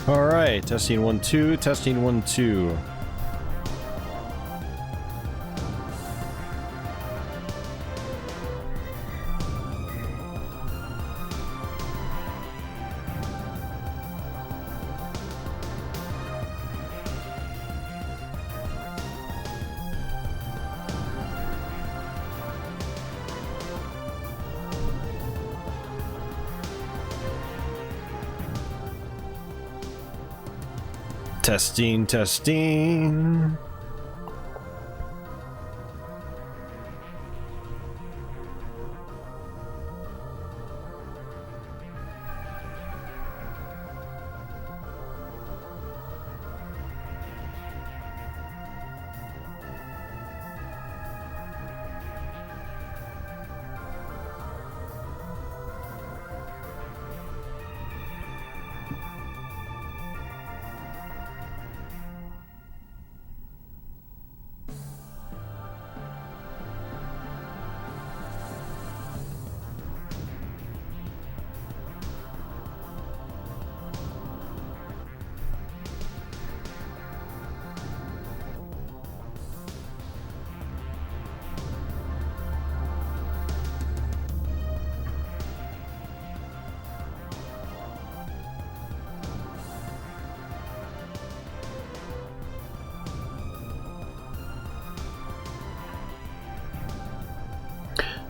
Alright, testing 1 2, testing 1 2. Testing, testing.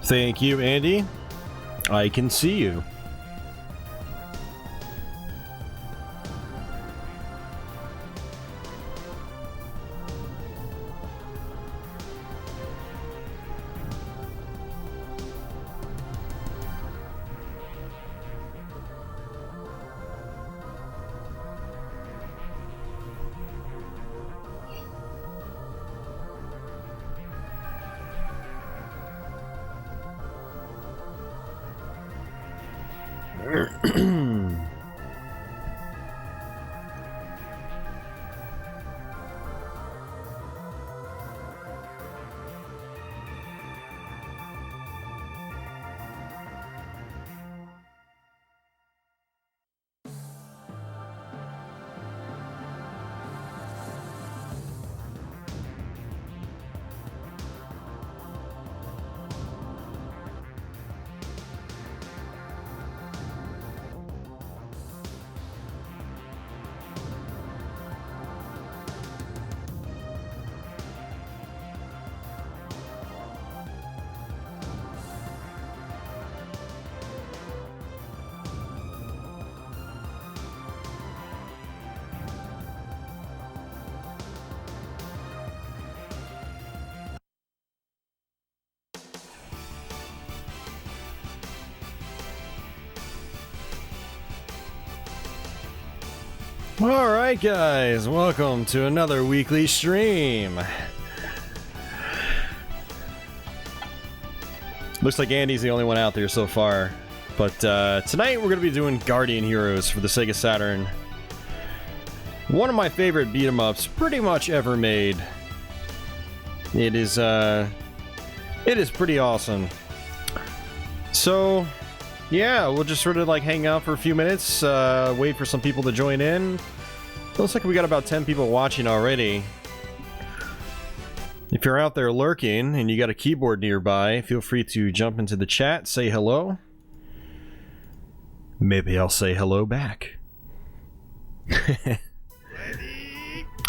Thank you, Andy. I can see you. Alright guys, welcome to another weekly stream. Looks like Andy's the only one out there so far. But tonight we're going to be doing Guardian Heroes for the Sega Saturn. One of my favorite beat-em-ups pretty much ever made. It is pretty awesome. So yeah, we'll just sort of like hang out for a few minutes, wait for some people to join in. Looks like we got about 10 people watching already. If you're out there lurking and you got a keyboard nearby, feel free to jump into the chat, say hello. Maybe I'll say hello back.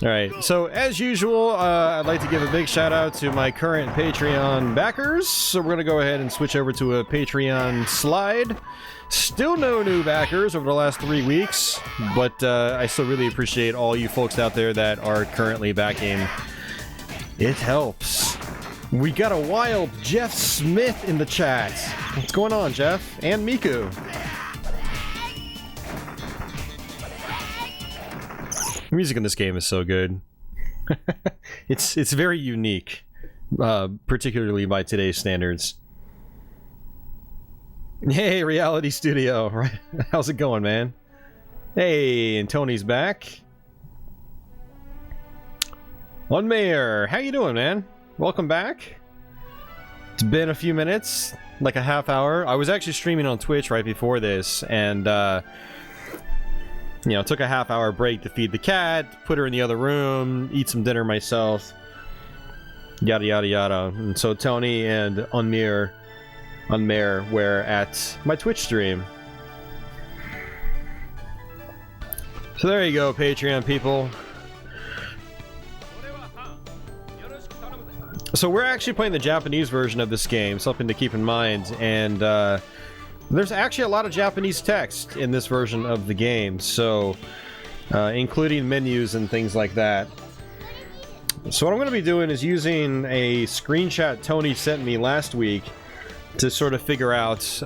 Alright, so as usual, I'd like to give a big shout out to my current Patreon backers. So we're going to go ahead and switch over to a Patreon slide. Still no new backers over the last 3 weeks, but I still really appreciate all you folks out there that are currently backing. It helps. We got a wild Jeff Smith in the chat. What's going on, Jeff? And Miku. The music in this game is so good. It's very unique, particularly by today's standards. Hey, Reality Studio, right? How's it going, man? Hey, and Tony's back. One Mayor, how you doing, man? Welcome back. It's been a few minutes, like a half hour. I was actually streaming on Twitch right before this, and You know, took a half-hour break to feed the cat, put her in the other room, eat some dinner myself, yada yada yada. And so Tony and Unmir were at my Twitch stream. So there you go, Patreon people. So we're actually playing the Japanese version of this game, something to keep in mind, and there's actually a lot of Japanese text in this version of the game, so including menus and things like that. So what I'm going to be doing is using a screenshot Tony sent me last week to sort of figure out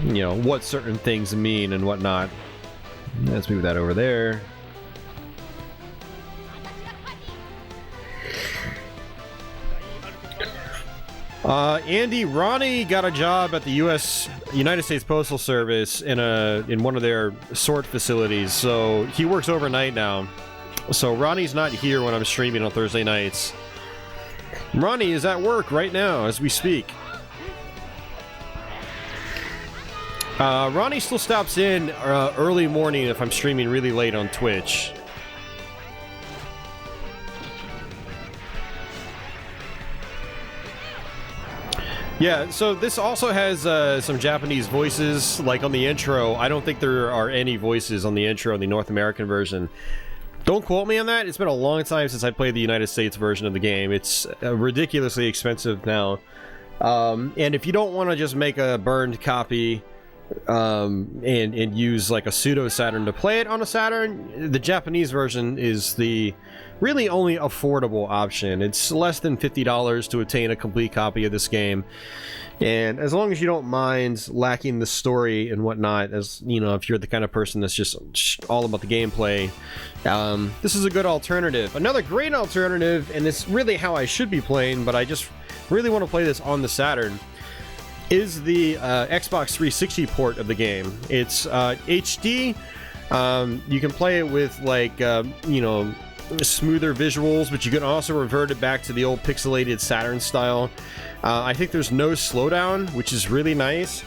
you know, what certain things mean and whatnot. Let's move that over there. Andy, Ronnie got a job at the United States Postal Service in one of their sort facilities, so he works overnight now. So Ronnie's not here when I'm streaming on Thursday nights. Ronnie is at work right now as we speak. Ronnie still stops in early morning if I'm streaming really late on Twitch. Yeah, so this also has some Japanese voices, like on the intro. I don't think there are any voices on the intro in the North American version. Don't quote me on that. It's been a long time since I played the United States version of the game. It's ridiculously expensive now. And if you don't want to just make a burned copy and use like a pseudo Saturn to play it on a Saturn, the Japanese version is the really only affordable option. It's less than $50 to obtain a complete copy of this game, and as long as you don't mind lacking the story and whatnot, as you know, if you're the kind of person that's just all about the gameplay, this is a good alternative. Another great alternative, and it's really how I should be playing, but I just really want to play this on the Saturn, is the Xbox 360 port of the game. It's HD. You can play it with like you know, smoother visuals, but you can also revert it back to the old pixelated Saturn style. I think there's no slowdown, which is really nice,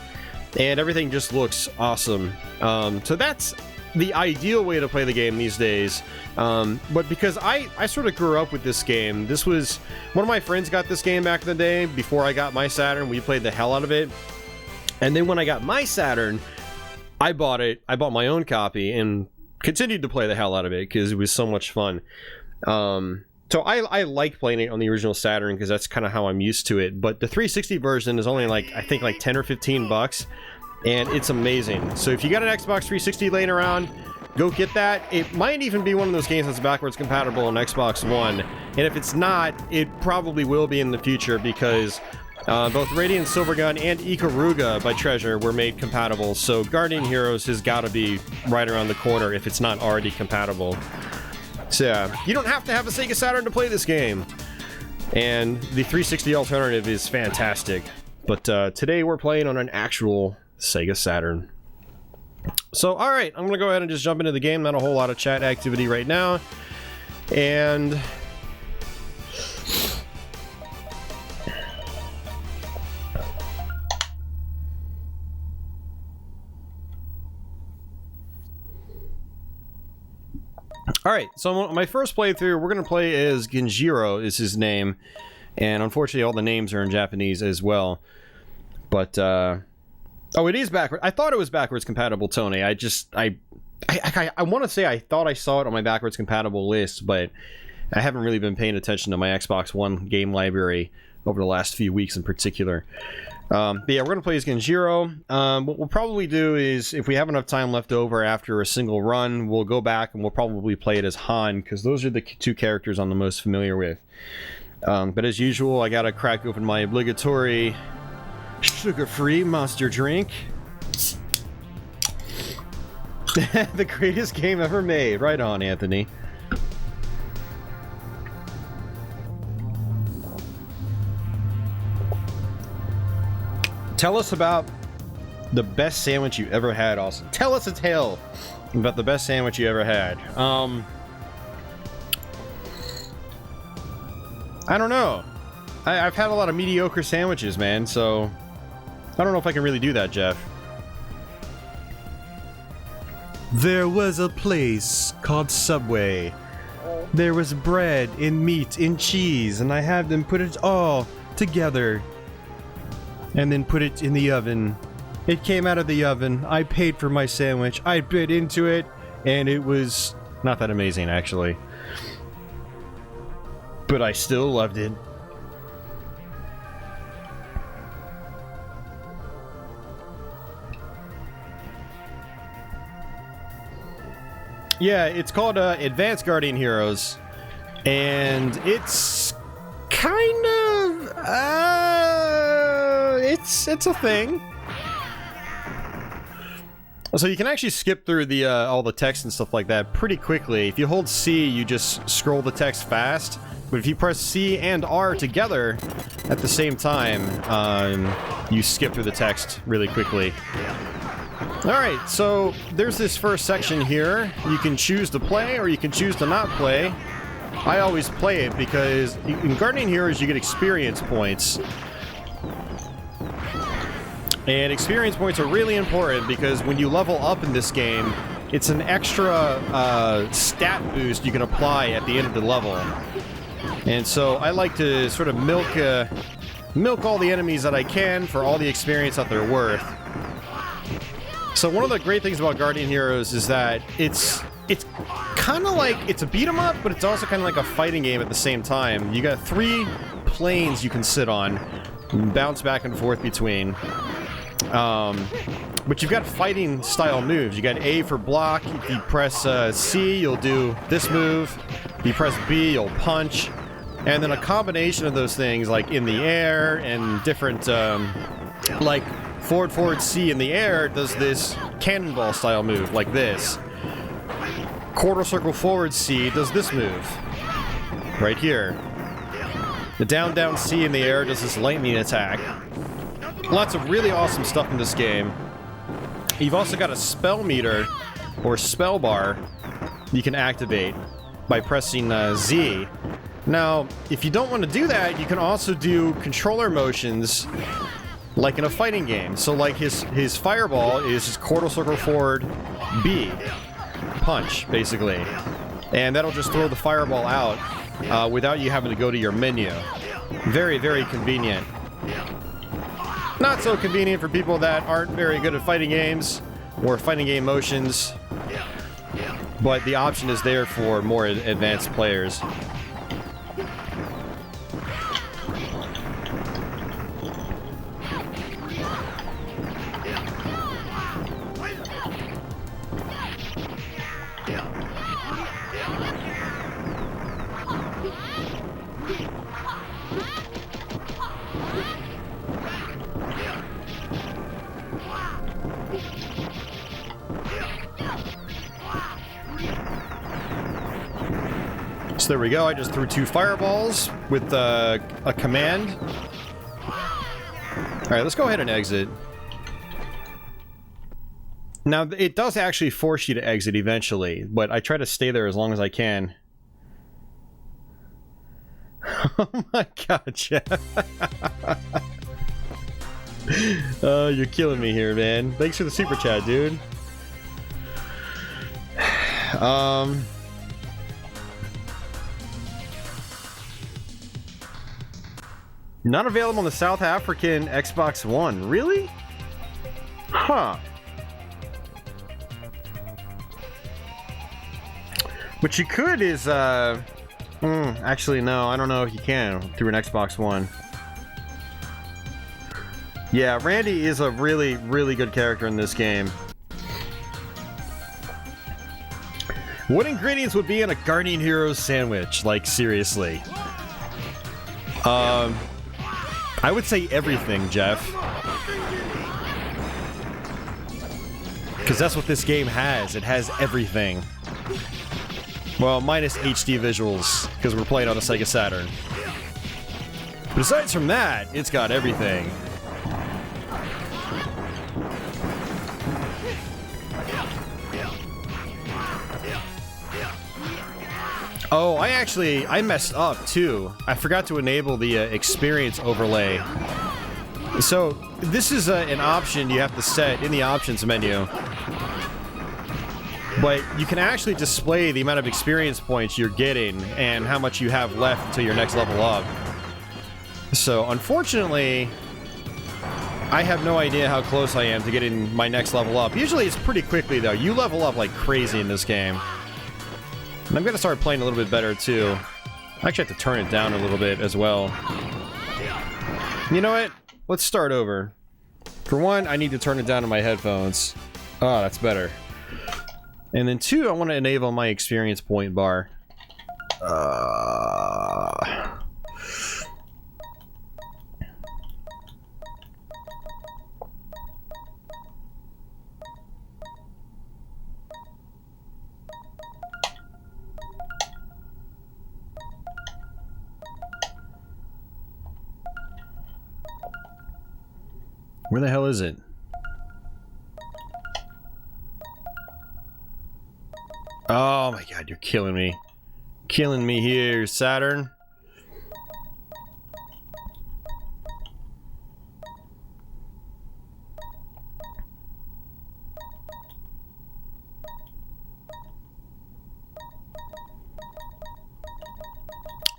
and everything just looks awesome. So that's the ideal way to play the game these days. But because I sort of grew up with this game, this was one of my friends got this game back in the day before I got my Saturn. We played the hell out of it, and then when I got my Saturn, I bought my own copy and continued to play the hell out of it because it was so much fun. So I like playing it on the original Saturn because that's kind of how I'm used to it. But the 360 version is only like, I think like 10 or 15 bucks, and it's amazing. So if you got an Xbox 360 laying around, go get that. It might even be one of those games that's backwards compatible on Xbox One, and if it's not, it probably will be in the future because both Radiant Silvergun and Ikaruga by Treasure were made compatible, so Guardian Heroes has got to be right around the corner if it's not already compatible. So yeah, you don't have to have a Sega Saturn to play this game, and the 360 alternative is fantastic. But today we're playing on an actual Sega Saturn. So alright, I'm gonna go ahead and just jump into the game. Not a whole lot of chat activity right now, and alright, so my first playthrough, we're going to play as Genjiro is his name, and unfortunately all the names are in Japanese as well. But, oh, it is backwards. I thought it was backwards compatible, Tony. I want to say I thought I saw it on my backwards compatible list, but I haven't really been paying attention to my Xbox One game library over the last few weeks in particular. But yeah, we're going to play as Genjiro. What we'll probably do is, if we have enough time left over after a single run, we'll go back and we'll probably play it as Han, because those are the two characters I'm the most familiar with. But as usual, I gotta crack open my obligatory sugar-free monster drink. The greatest game ever made. Right on, Anthony. Tell us about the best sandwich you ever had, Austin. Tell us a tale about the best sandwich you ever had. I don't know. I've had a lot of mediocre sandwiches, man, so I don't know if I can really do that, Jeff. There was a place called Subway. There was bread and meat and cheese, and I had them put it all together and then put it in the oven. It came out of the oven. I paid for my sandwich. I bit into it, and it was not that amazing, actually. But I still loved it. Yeah, it's called Advanced Guardian Heroes, and it's kind of it's a thing. So you can actually skip through the all the text and stuff like that pretty quickly. If you hold C, you just scroll the text fast. But if you press C and R together at the same time, you skip through the text really quickly. Alright, so there's this first section here. You can choose to play or you can choose to not play. I always play it because in Guardian Heroes you get experience points. And experience points are really important because when you level up in this game, it's an extra stat boost you can apply at the end of the level. And so I like to sort of milk all the enemies that I can for all the experience that they're worth. So one of the great things about Guardian Heroes is that it's kind of like, it's a beat 'em up, but it's also kind of like a fighting game at the same time. You got 3 planes you can sit on, and bounce back and forth between. But you've got fighting style moves. You got A for block. If you press C, you'll do this move. If you press B, you'll punch. And then a combination of those things, like in the air and different, like forward C in the air does this cannonball style move, like this. Quarter circle forward C does this move, right here. The down C in the air does this lightning attack. Lots of really awesome stuff in this game. You've also got a spell meter, or spell bar, you can activate by pressing Z. Now, if you don't want to do that, you can also do controller motions like in a fighting game. So like his fireball is his quarter circle forward B. Punch, basically. And that'll just throw the fireball out without you having to go to your menu. Very, very convenient. Not so convenient for people that aren't very good at fighting games or fighting game motions. But the option is there for more advanced players. So there we go, I just threw 2 fireballs with a command. Alright, let's go ahead and exit. Now, it does actually force you to exit eventually, but I try to stay there as long as I can. Oh my god, Jeff. Oh, you're killing me here, man. Thanks for the super chat, dude. Not available on the South African Xbox One. Really? Huh. What you could is, actually, no, I don't know if you can through an Xbox One. Yeah, Randy is a really, really good character in this game. What ingredients would be in a Guardian Heroes sandwich? Like, seriously. I would say everything, Jeff. Because that's what this game has. It has everything. Well, minus HD visuals, because we're playing on a Sega Saturn. But aside from that, it's got everything. Oh, I messed up too. I forgot to enable the experience overlay. So this is an option you have to set in the options menu. But you can actually display the amount of experience points you're getting and how much you have left until your next level up. So, unfortunately, I have no idea how close I am to getting my next level up. Usually it's pretty quickly, though. You level up like crazy in this game. And I'm going to start playing a little bit better, too. I actually have to turn it down a little bit as well. You know what? Let's start over. For one, I need to turn it down in my headphones. Oh, that's better. And then two, I want to enable my experience point bar. Where the hell is it? Oh my god, you're killing me. Killing me here, Saturn.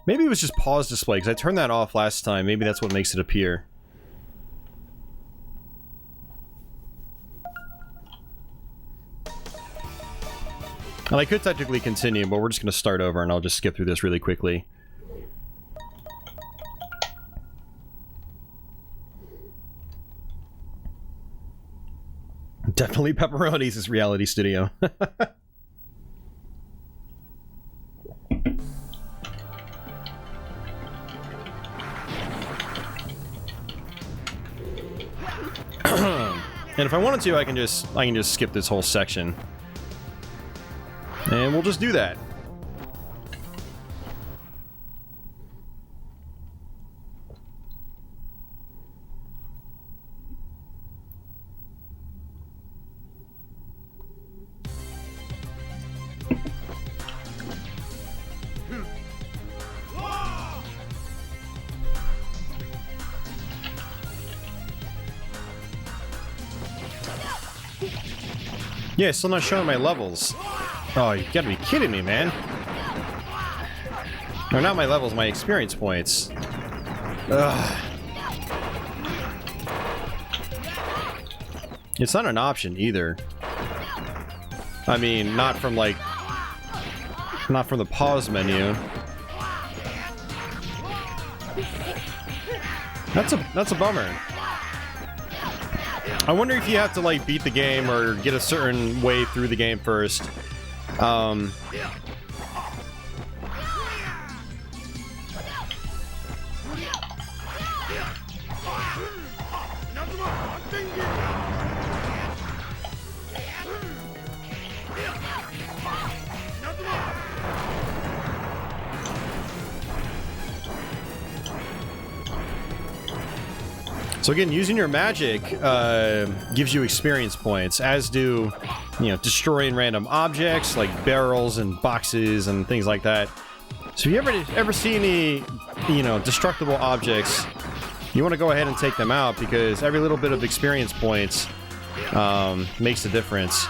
Maybe it was just pause display, because I turned that off last time. Maybe that's what makes it appear. And I could technically continue, but we're just going to start over and I'll just skip through this really quickly. Definitely Pepperoni's is Reality Studio. And if I wanted to, I can just skip this whole section. And we'll just do that. Yeah, still not showing my levels. Oh, you gotta be kidding me, man. Or not my levels, my experience points. Ugh. It's not an option either. I mean, not from like... not from the pause menu. That's a bummer. I wonder if you have to like beat the game or get a certain way through the game first. So again, using your magic gives you experience points, as do, you know, destroying random objects like barrels and boxes and things like that. So if you ever see any, you know, destructible objects, you want to go ahead and take them out because every little bit of experience points makes a difference.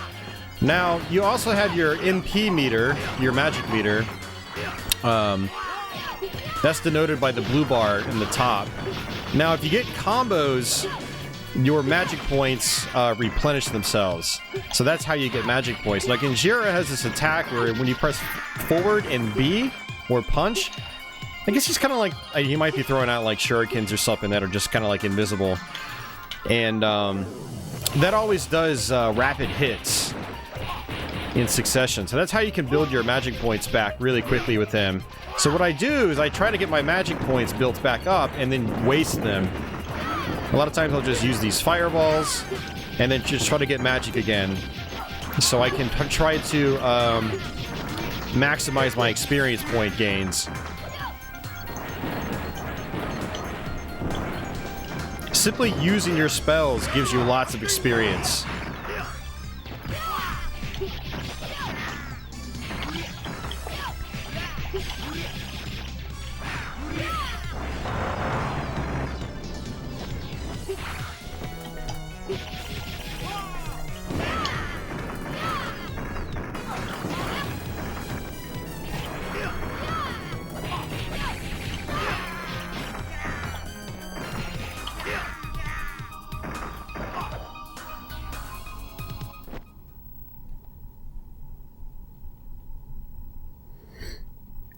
Now, you also have your MP meter, your magic meter. That's denoted by the blue bar in the top. Now, if you get combos, your magic points replenish themselves. So that's how you get magic points. Like, Injera has this attack where when you press forward and B, or punch, I guess he's kind of like, he might be throwing out like shurikens or something that are just kind of like invisible. And that always does rapid hits in succession. So that's how you can build your magic points back really quickly with him. So what I do is I try to get my magic points built back up and then waste them. A lot of times I'll just use these fireballs and then just try to get magic again. So I can try to maximize my experience point gains. Simply using your spells gives you lots of experience.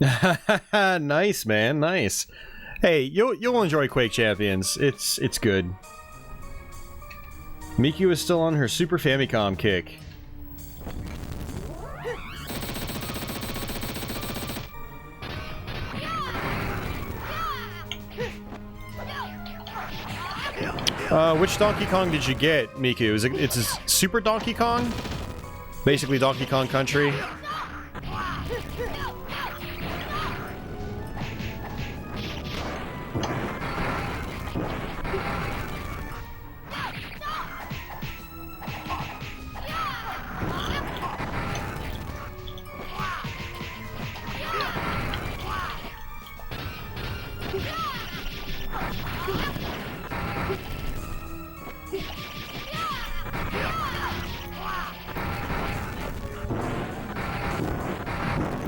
Nice, man, nice. Hey, you'll enjoy Quake Champions. It's good. Miku is still on her Super Famicom kick. Which Donkey Kong did you get, Miku? It's a Super Donkey Kong? Basically Donkey Kong Country?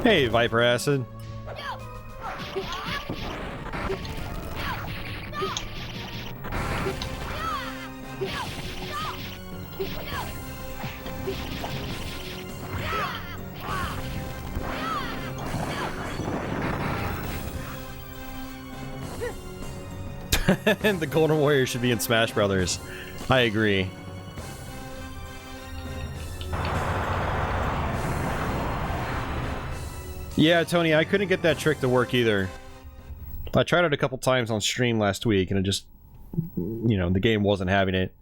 Hey, Viper Acid. And the Golden Warrior should be in Smash Brothers. I agree. Yeah, Tony, I couldn't get that trick to work either. I tried it a couple times on stream last week, and it just, you know, the game wasn't having it.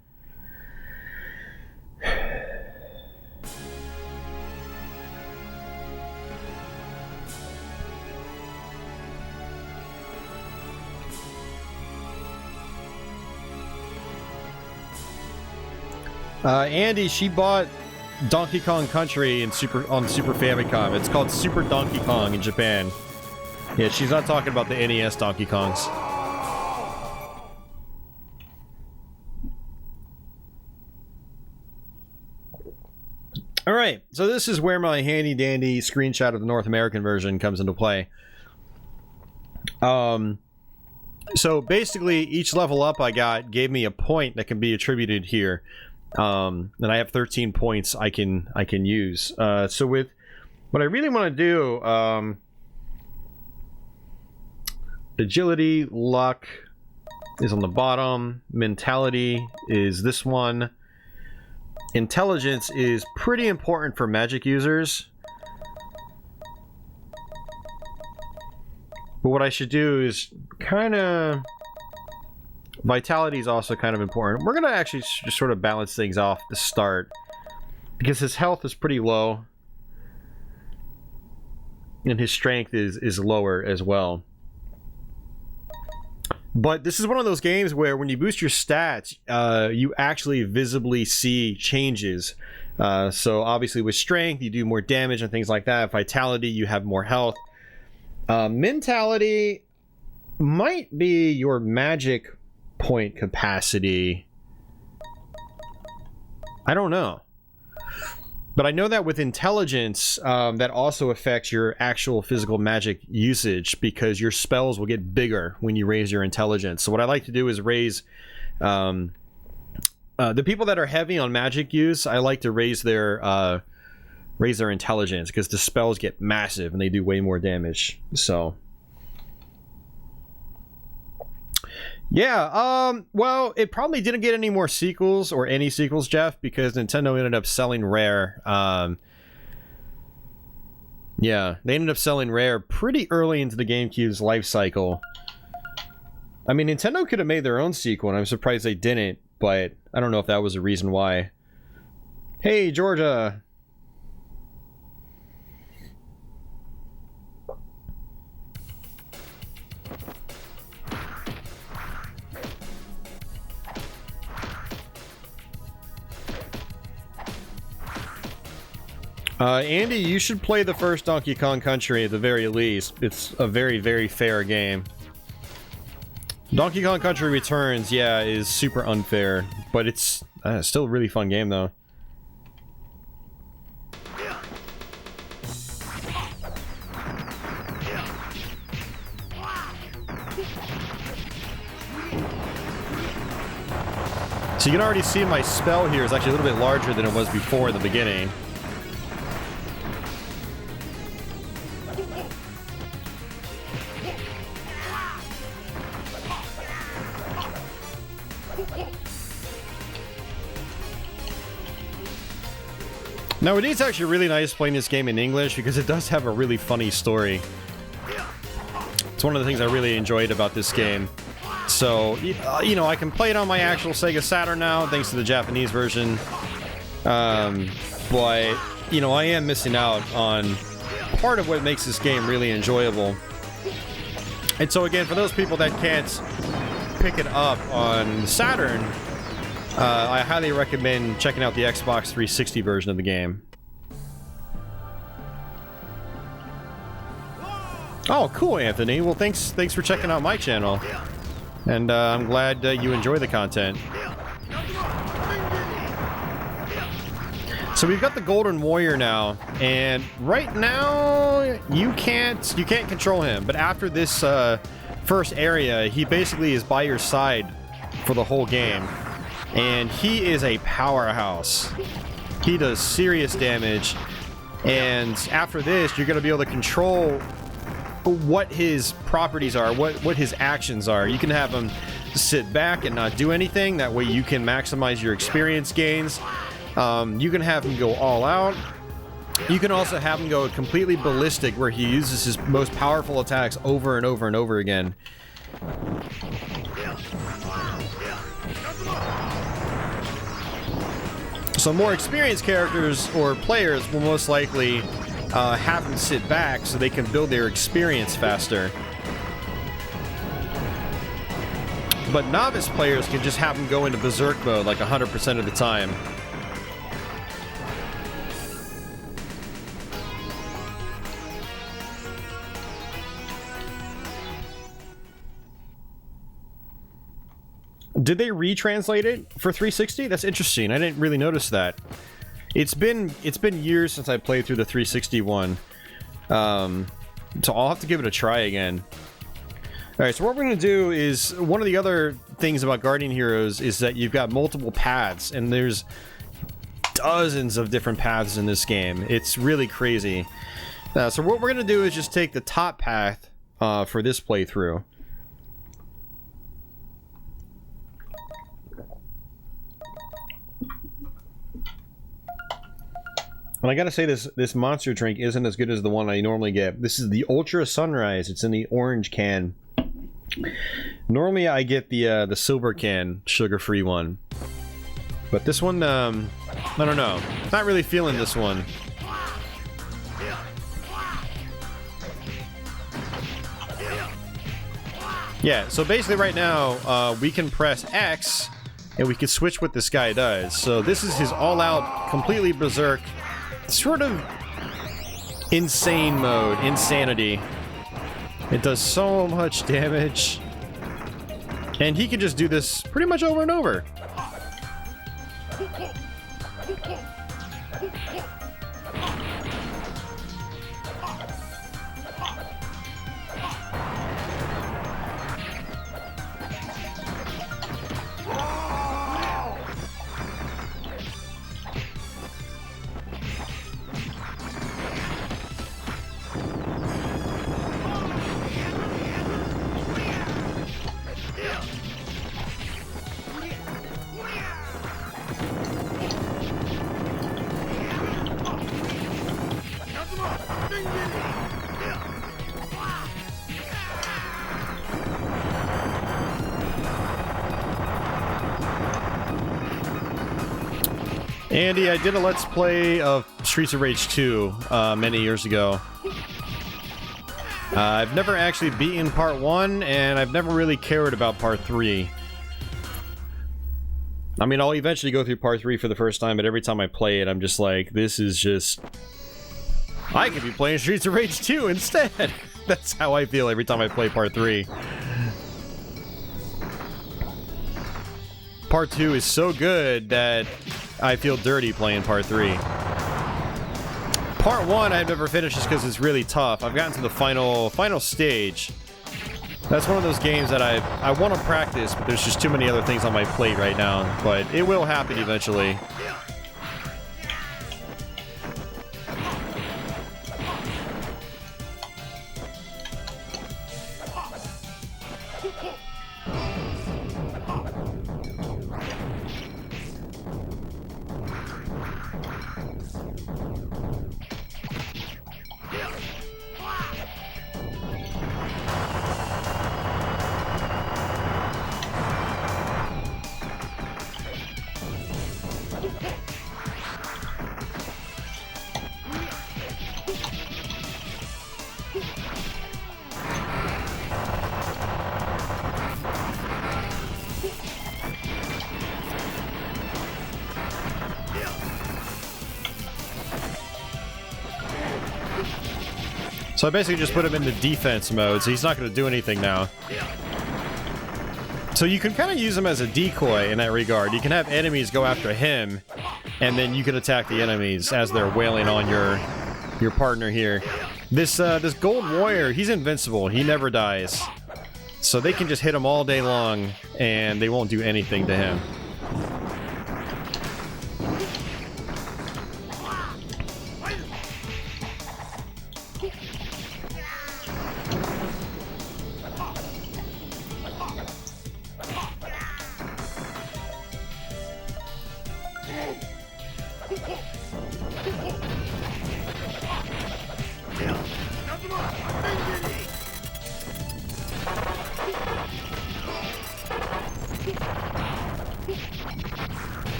Andy, she bought Donkey Kong Country on Super Famicom. It's called Super Donkey Kong in Japan. Yeah, she's not talking about the NES Donkey Kongs. Alright, so this is where my handy dandy screenshot of the North American version comes into play. So basically each level up I got gave me a point that can be attributed here. And I have 13 points I can use. So with what I really want to do, agility, luck is on the bottom. Mentality is this one. Intelligence is pretty important for magic users. But what I should do is kind of... Vitality is also kind of important. We're going to actually just sort of balance things off to start. Because his health is pretty low. And his strength is lower as well. But this is one of those games where when you boost your stats, you actually visibly see changes. So obviously with strength, you do more damage and things like that. Vitality, you have more health. Mentality might be your magic point capacity. I don't know. But I know that with intelligence, that also affects your actual physical magic usage because your spells will get bigger when you raise your intelligence. So what I like to do is raise... the people that are heavy on magic use, I like to raise their intelligence because the spells get massive and they do way more damage. So... Yeah, well, it probably didn't get any more sequels or any sequels, Jeff, because Nintendo ended up selling Rare. Yeah, they ended up selling Rare pretty early into the GameCube's life cycle. I mean, Nintendo could have made their own sequel, and I'm surprised they didn't, but I don't know if that was a reason why. Hey, Georgia! Andy, you should play the first Donkey Kong Country at the very least. It's a very, very fair game. Donkey Kong Country Returns, yeah, is super unfair, but it's still a really fun game, though. So you can already see my spell here is actually a little bit larger than it was before in the beginning. Now, it is actually really nice playing this game in English because it does have a really funny story. It's one of the things I really enjoyed about this game. So, you know, I can play it on my actual Sega Saturn now, thanks to the Japanese version. But, you know, I am missing out on part of what makes this game really enjoyable. And so, again, for those people that can't pick it up on Saturn, I highly recommend checking out the Xbox 360 version of the game. Oh, cool, Anthony. Well, thanks for checking out my channel. And I'm glad you enjoy the content. So we've got the Golden Warrior now, and right now you can't control him. But after this first area, he basically is by your side for the whole game, and he is a powerhouse. He does serious damage, and after this, you're going to be able to control what his properties are, what his actions are. You can have him sit back and not do anything. That way you can maximize your experience gains. You can have him go all out. You can also have him go completely ballistic, where he uses his most powerful attacks over and over and over again. So more experienced characters or players will most likely have them sit back so they can build their experience faster. But novice players can just have them go into berserk mode like 100% of the time. Did they retranslate it for 360? That's interesting. I didn't really notice that. It's been years since I played through the 360 one, so I'll have to give it a try again. All right, so what we're going to do is, one of the other things about Guardian Heroes is that you've got multiple paths, and there's dozens of different paths in this game. It's really crazy. So what we're going to do is just take the top path for this playthrough. And I gotta say, this monster drink isn't as good as the one I normally get. This is the Ultra Sunrise. It's in the orange can. Normally I get the silver can, sugar-free one. But this one, I don't know. Not really feeling this one. Yeah, so basically right now, we can press X, and we can switch what this guy does. So this is his all-out, completely berserk, sort of insane mode, insanity. It does so much damage, and he can just do this pretty much over and over. Andy, I did a Let's Play of Streets of Rage 2 many years ago. I've never actually beaten Part 1, and I've never really cared about Part 3. I mean, I'll eventually go through Part 3 for the first time, but every time I play it, I'm just like, this is just... I could be playing Streets of Rage 2 instead! That's how I feel every time I play Part 3. Part 2 is so good that I feel dirty playing Part 3. Part 1 I've never finished just because it's really tough. I've gotten to the final stage. That's one of those games that I want to practice, but there's just too many other things on my plate right now. But it will happen eventually. So I basically just put him in the defense mode, so he's not going to do anything now. So you can kind of use him as a decoy in that regard. You can have enemies go after him, and then you can attack the enemies as they're wailing on your partner here. This gold warrior, he's invincible. He never dies. So they can just hit him all day long, and they won't do anything to him.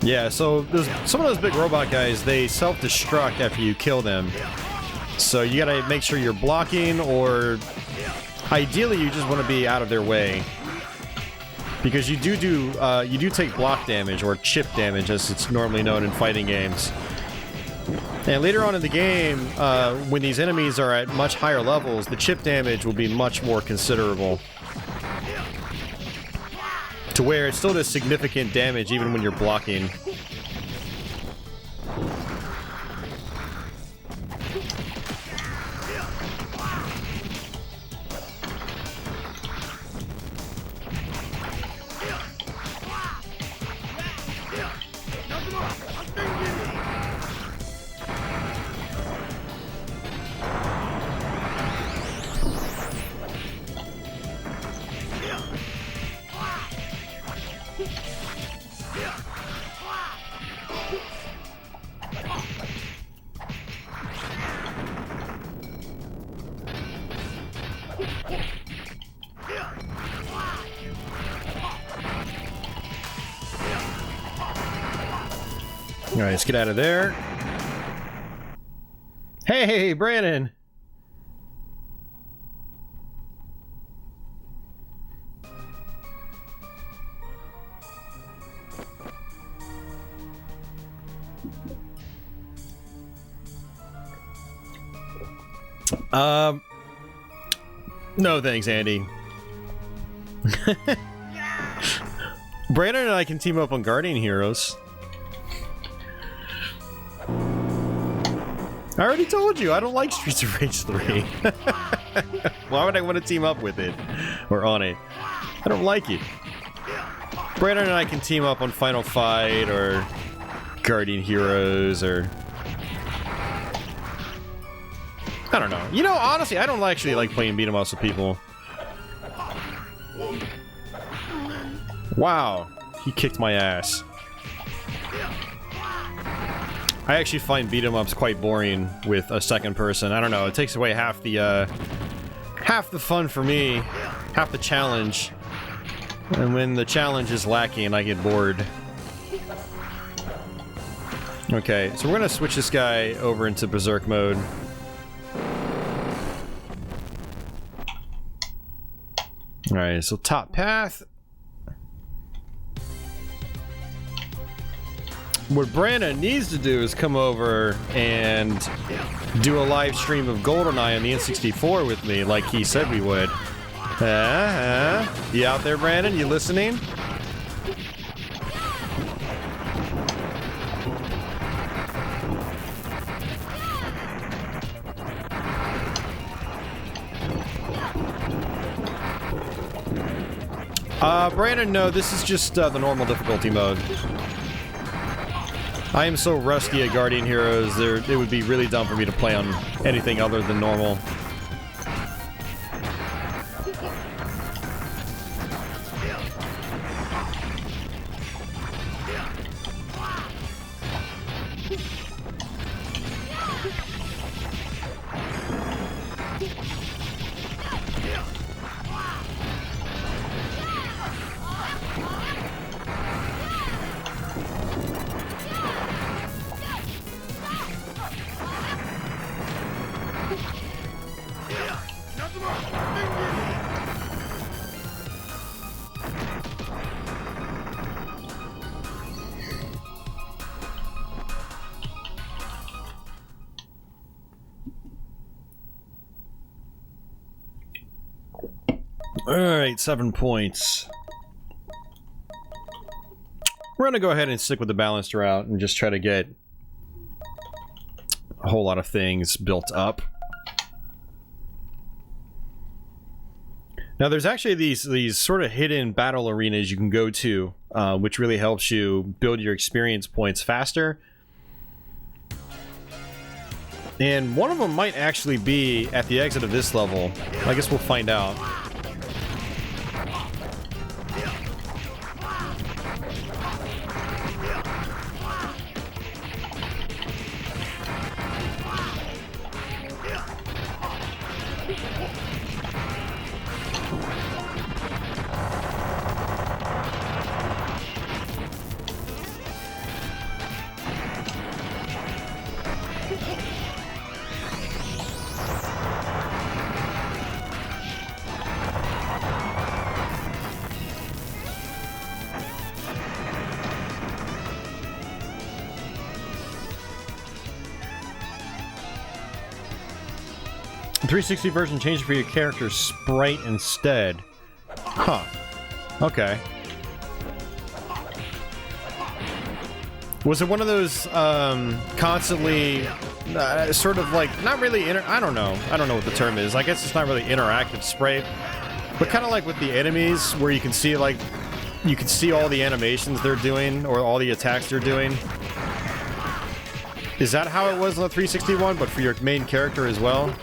Yeah, so some of those big robot guys, they self-destruct after you kill them. So you gotta make sure you're blocking, or ideally you just want to be out of their way. Because you do take block damage, or chip damage as it's normally known in fighting games. And later on in the game, when these enemies are at much higher levels, the chip damage will be much more considerable. To where it still does significant damage even when you're blocking. Alright, let's get out of there. Hey, Brandon! No thanks, Andy. Brandon and I can team up on Guardian Heroes. I already told you, I don't like Streets of Rage 3. Why would I want to team up with it? Or on it? I don't like it. Brandon and I can team up on Final Fight, or Guardian Heroes, or... I don't know. You know, honestly, I don't actually like playing beat 'em ups with people. Wow. He kicked my ass. I actually find beat 'em ups quite boring with a second person. I don't know, it takes away half the fun for me, half the challenge. And when the challenge is lacking, I get bored. Okay, so we're gonna switch this guy over into Berserk mode. Alright, so top path. What Brandon needs to do is come over and do a live stream of GoldenEye on the N64 with me, like he said we would. You out there, Brandon? You listening? Brandon, no, this is just the normal difficulty mode. I am so rusty at Guardian Heroes, it would be really dumb for me to play on anything other than normal. Alright, 7 points. We're gonna go ahead and stick with the balanced route and just try to get a whole lot of things built up. Now there's actually these sort of hidden battle arenas you can go to, which really helps you build your experience points faster. And one of them might actually be at the exit of this level. I guess we'll find out. The 360 version changed for your character's sprite instead. Huh. Okay. Was it one of those constantly sort of like not really I don't know what the term is. I guess it's not really interactive sprite, but kind of like with the enemies where you can see all the animations they're doing or all the attacks they're doing. Is that how it was on the 361, but for your main character as well?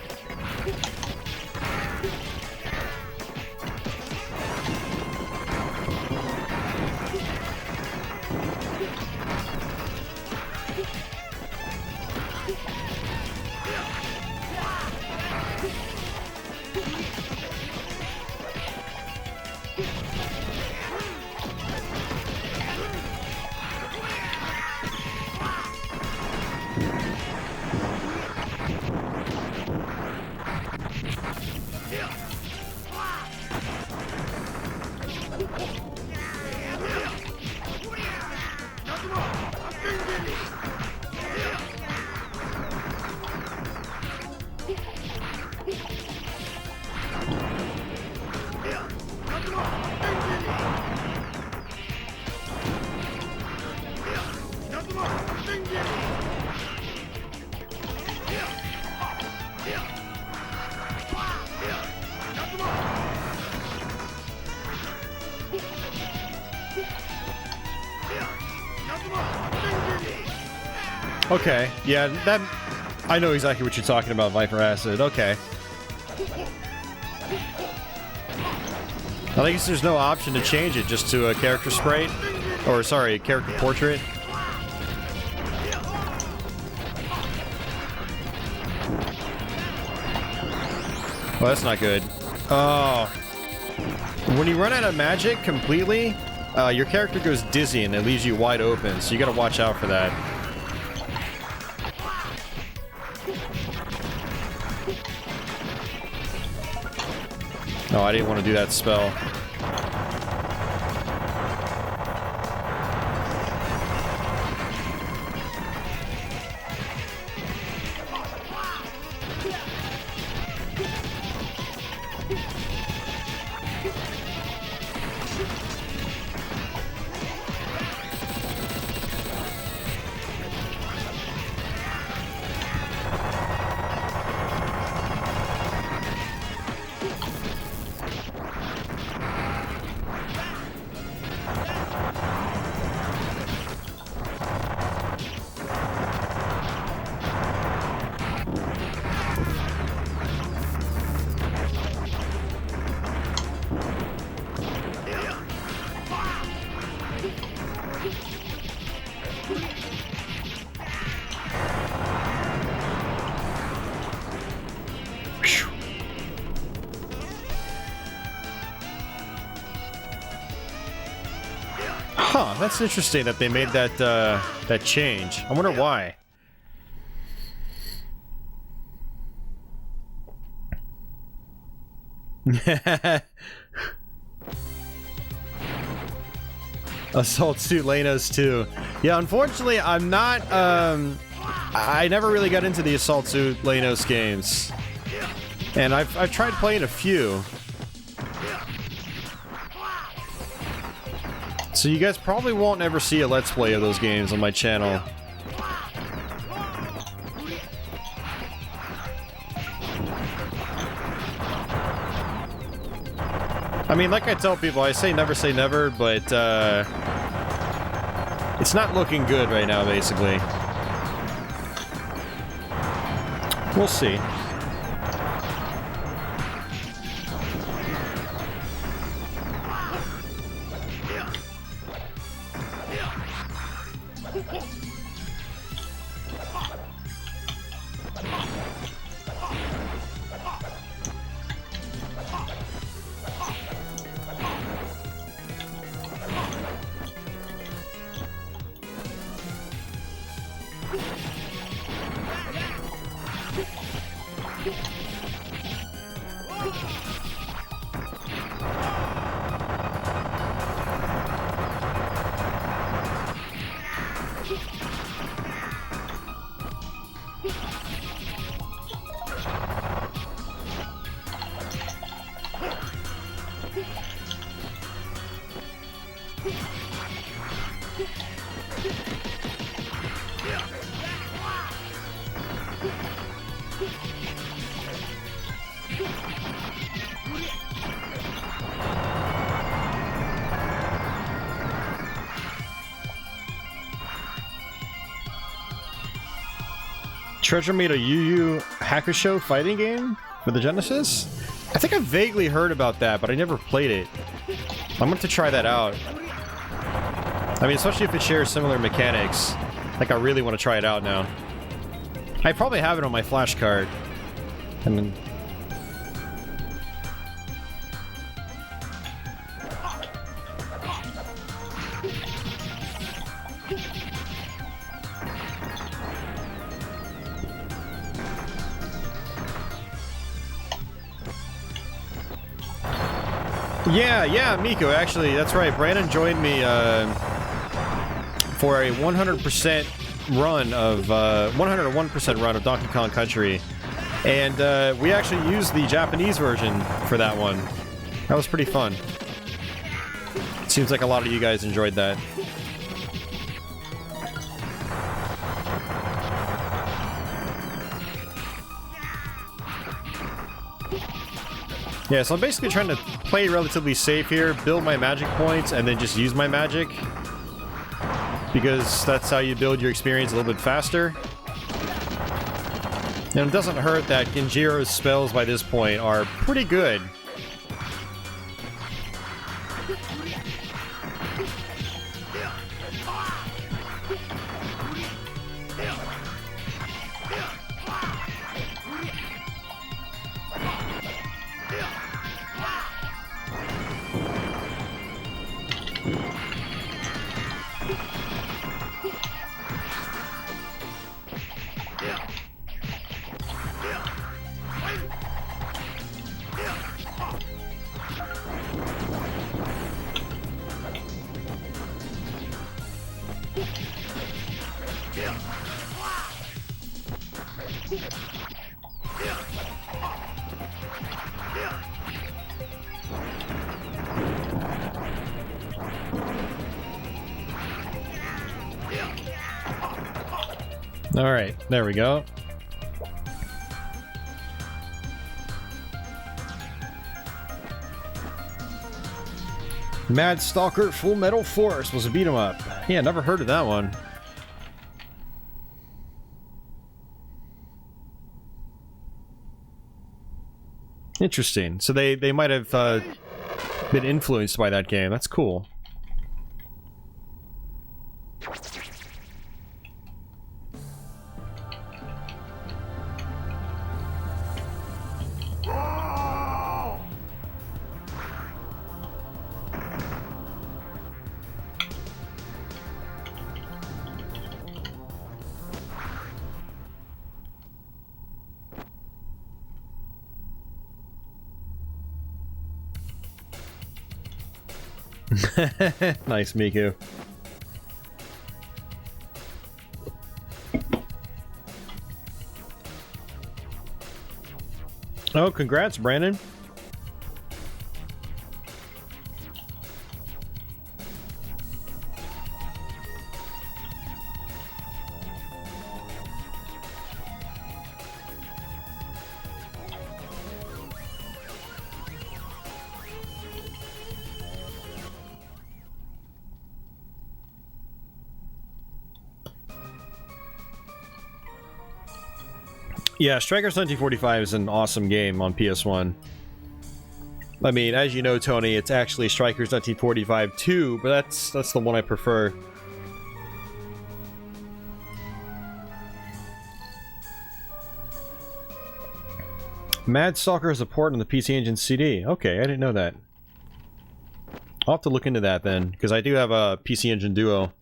Okay, yeah, that... I know exactly what you're talking about, Viper Acid. Okay. I guess there's no option to change it just to a character sprite. Or, sorry, a character portrait. Well, that's not good. Oh. When you run out of magic completely, your character goes dizzy and it leaves you wide open, so you gotta watch out for that. No, I didn't want to do that spell. Huh, that's interesting that they made that, that change. I wonder why. Assault Suit Lanos 2. Yeah, unfortunately, I'm not, I never really got into the Assault Suit Lanos games. And I've tried playing a few. So you guys probably won't ever see a Let's Play of those games on my channel. I mean, like I tell people, I say never, but, it's not looking good right now, basically. We'll see. Treasure made a Yu Yu Hakusho fighting game for the Genesis? I think I vaguely heard about that, but I never played it. I'm going to try that out. I mean, especially if it shares similar mechanics. Like, I really want to try it out now. I probably have it on my flash card. And then... Yeah, Miko, actually, that's right. Brandon joined me for a 100% run of 101% run of Donkey Kong Country, and we actually used the Japanese version for that one. That was pretty fun. Seems like a lot of you guys enjoyed that. Yeah, so I'm basically trying to play relatively safe here, build my magic points, and then just use my magic. Because that's how you build your experience a little bit faster. And it doesn't hurt that Genjiro's spells by this point are pretty good. Alright, there we go. Mad Stalker Full Metal Force was a beat 'em up. Yeah, never heard of that one. Interesting. So they might have been influenced by that game. That's cool. Nice, Miku. Oh, congrats, Brandon. Yeah, Strikers 1945 is an awesome game on PS1. I mean, as you know, Tony, it's actually Strikers 1945 2, but that's the one I prefer. Mad Stalker is a port on the PC Engine CD. Okay, I didn't know that. I'll have to look into that then, because I do have a PC Engine Duo.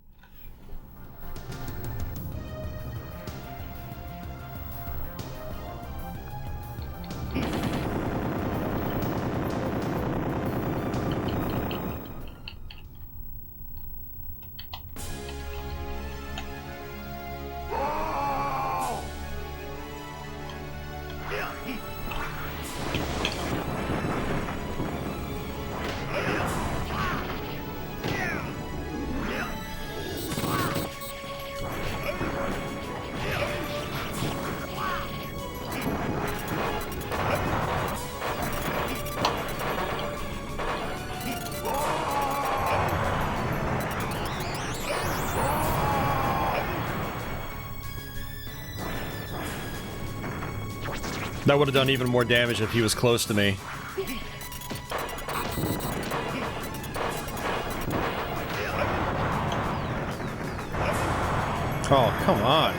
That would have done even more damage if he was close to me. Oh, come on.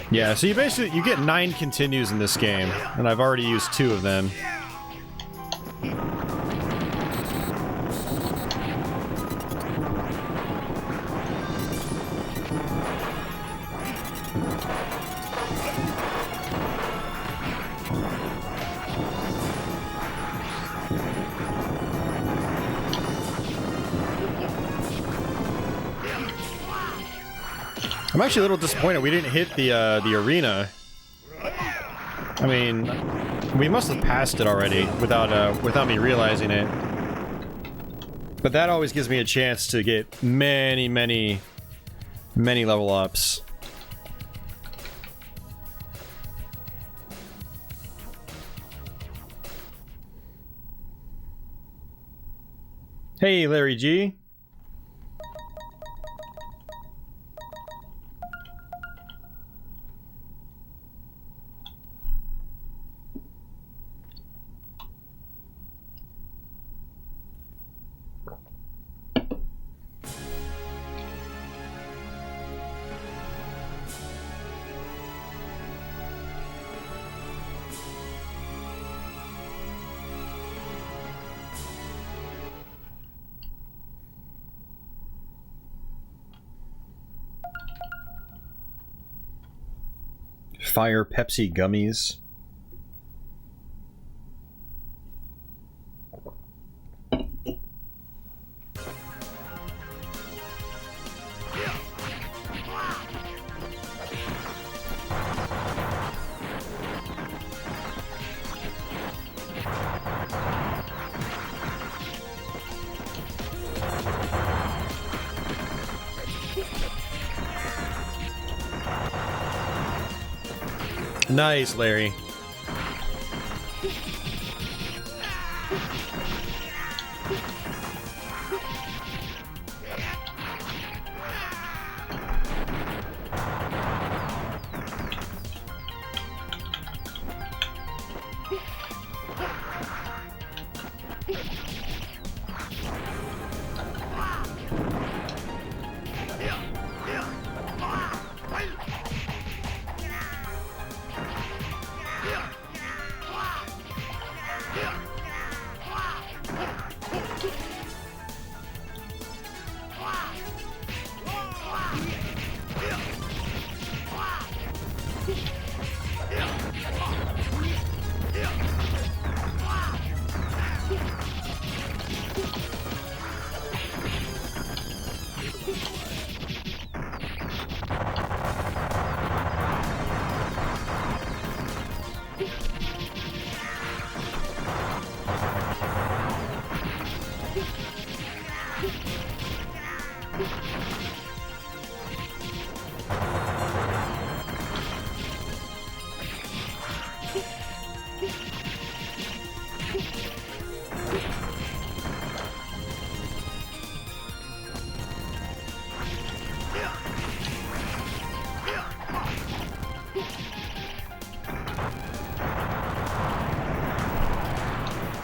Yeah, so you get 9 continues in this game, and I've already used 2 of them. I'm actually a little disappointed we didn't hit the arena. I mean, we must have passed it already without me realizing it. But that always gives me a chance to get many level ups. Hey, Larry G. Fire Pepsi gummies. Nice, Larry.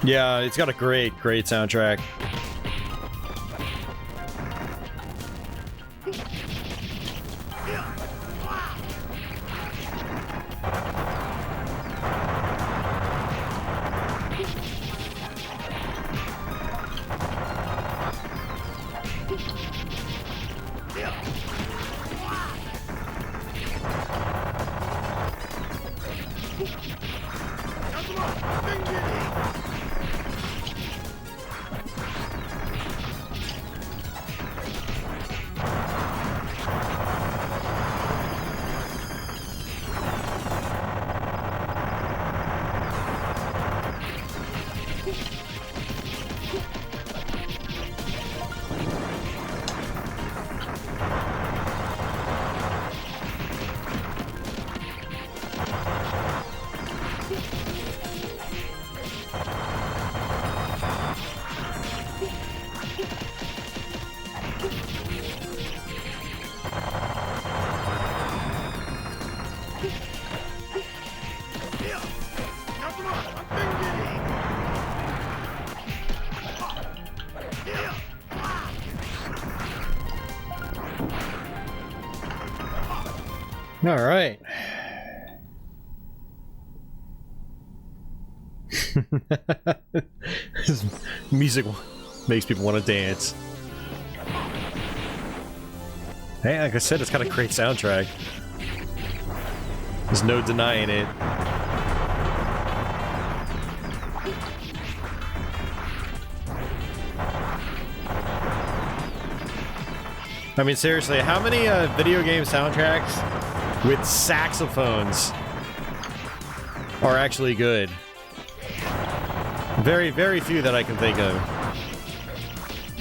Yeah, it's got a great soundtrack. All right. This music makes people want to dance. Hey, like I said, it's got a great soundtrack. There's no denying it. I mean, seriously, how many video game soundtracks with saxophones are actually good? Very, very few that I can think of.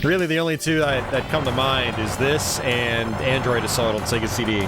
Really, the only two that come to mind is this and Android Assault on Sega CD.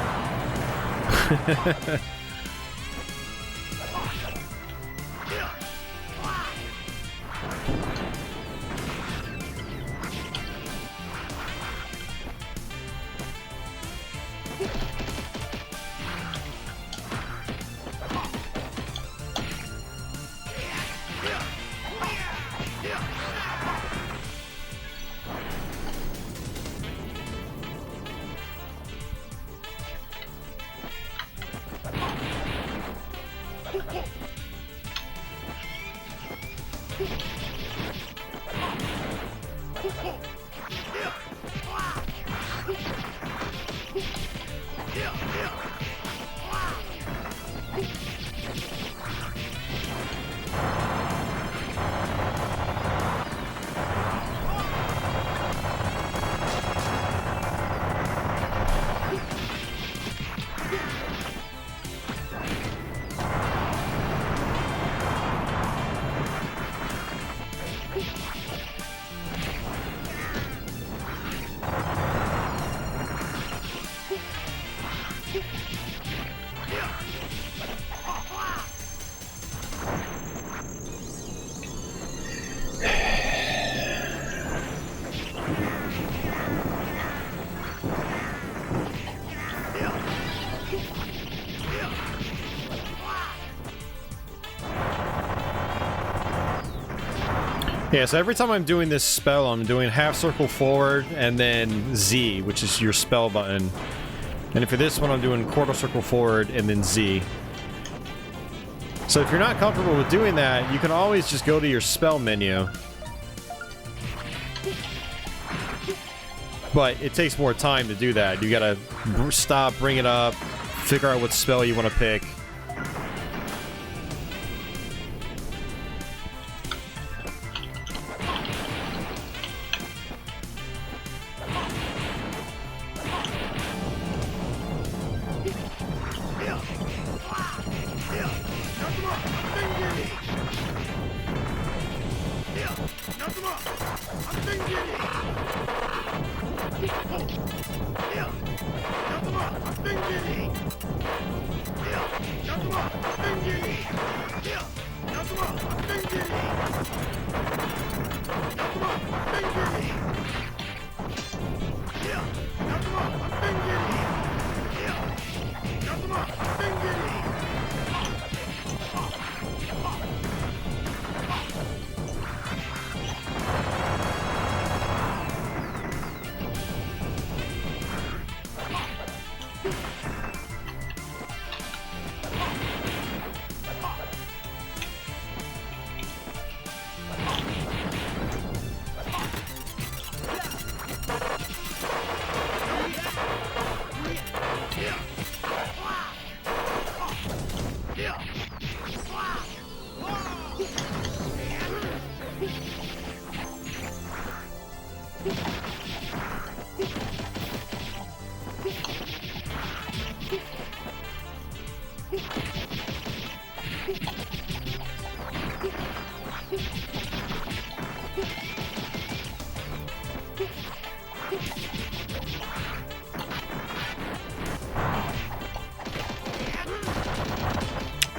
Yeah, so every time I'm doing this spell, I'm doing half circle forward and then Z, which is your spell button. And for this one, I'm doing quarter circle forward and then Z. So if you're not comfortable with doing that, you can always just go to your spell menu. But it takes more time to do that. You gotta stop, bring it up, figure out what spell you want to pick.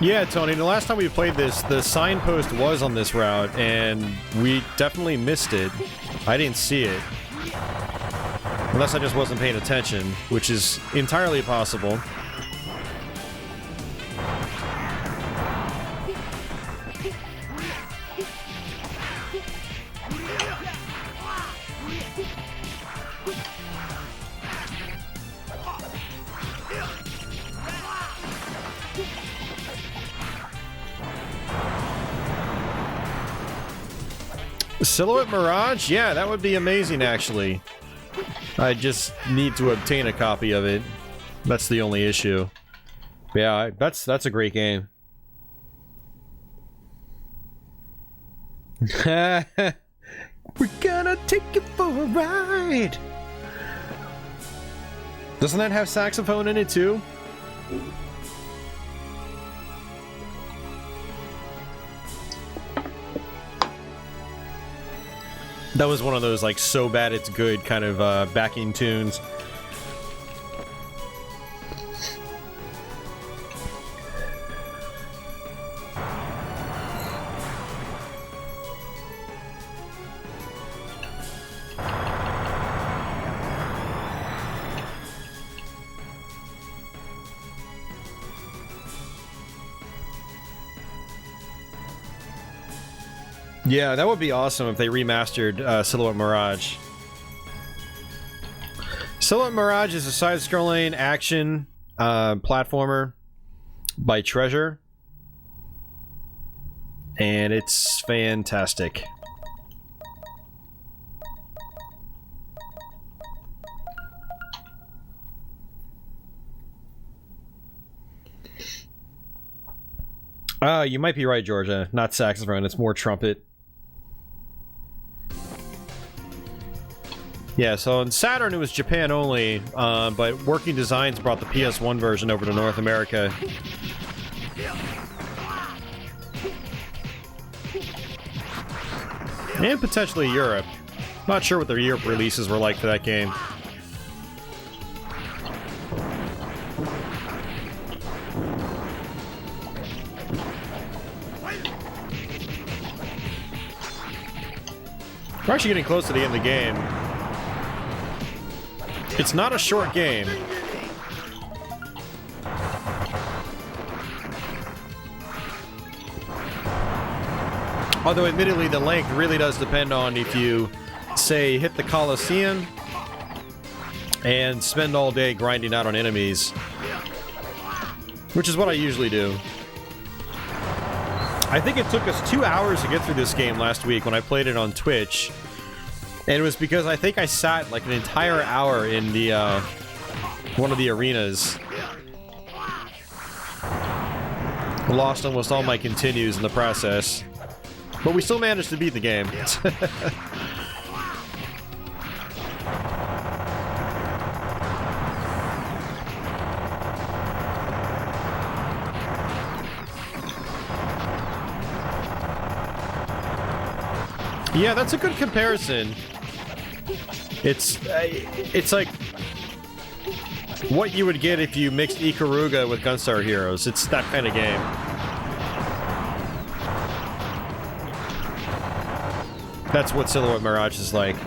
Yeah, Tony, the last time we played this, the signpost was on this route, and we definitely missed it. I didn't see it. Unless I just wasn't paying attention, which is entirely possible. Silhouette Mirage? Yeah, that would be amazing, actually. I just need to obtain a copy of it. That's the only issue. Yeah, that's a great game. We're gonna take you for a ride! Doesn't that have saxophone in it, too? That was one of those, like, so bad it's good kind of backing tunes. Yeah, that would be awesome if they remastered Silhouette Mirage. Silhouette Mirage is a side-scrolling action platformer by Treasure. And it's fantastic. You might be right, Georgia. Not saxophone, it's more trumpet. Yeah, so on Saturn it was Japan only, but Working Designs brought the PS1 version over to North America. And potentially Europe. Not sure what the Europe releases were like for that game. We're actually getting close to the end of the game. It's not a short game. Although, admittedly, the length really does depend on if you, say, hit the Colosseum and spend all day grinding out on enemies. Which is what I usually do. I think it took us 2 hours to get through this game last week when I played it on Twitch. And it was because I think I sat like an entire hour in the, one of the arenas. Lost almost all my continues in the process. But we still managed to beat the game. Yeah, that's a good comparison. It's like what you would get if you mixed Ikaruga with Gunstar Heroes. It's that kind of game. That's what Silhouette Mirage is like.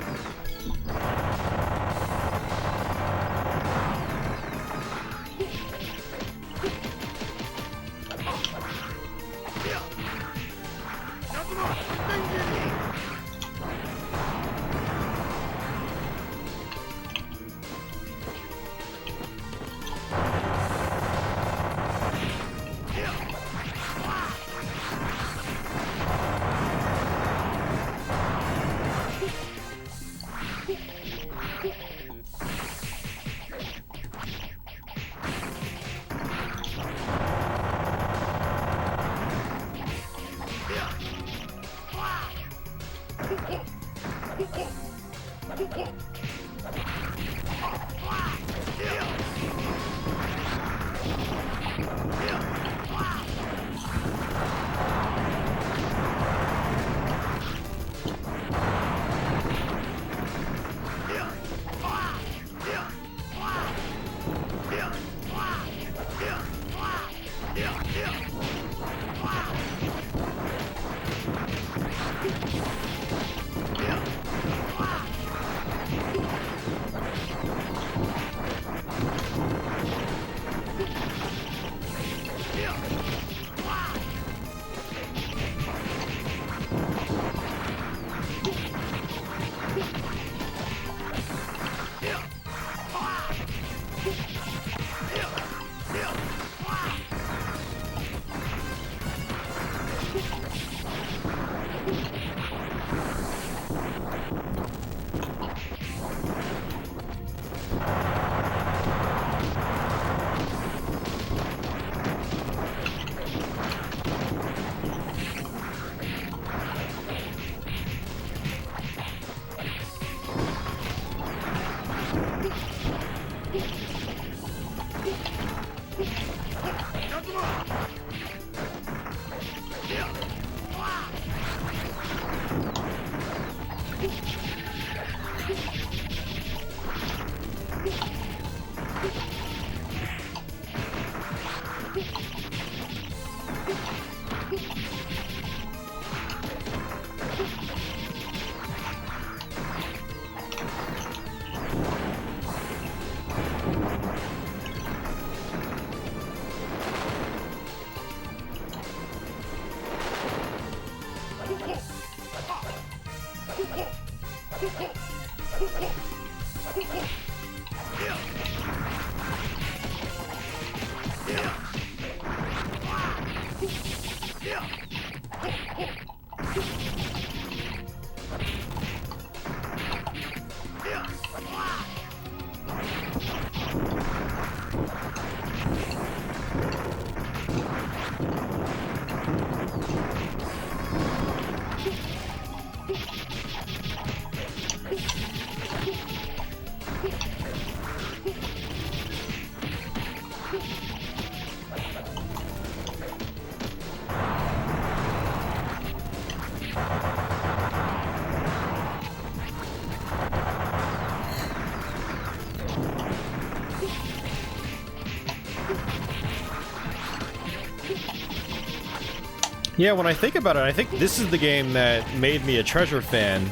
Yeah, when I think about it, I think this is the game that made me a Treasure fan.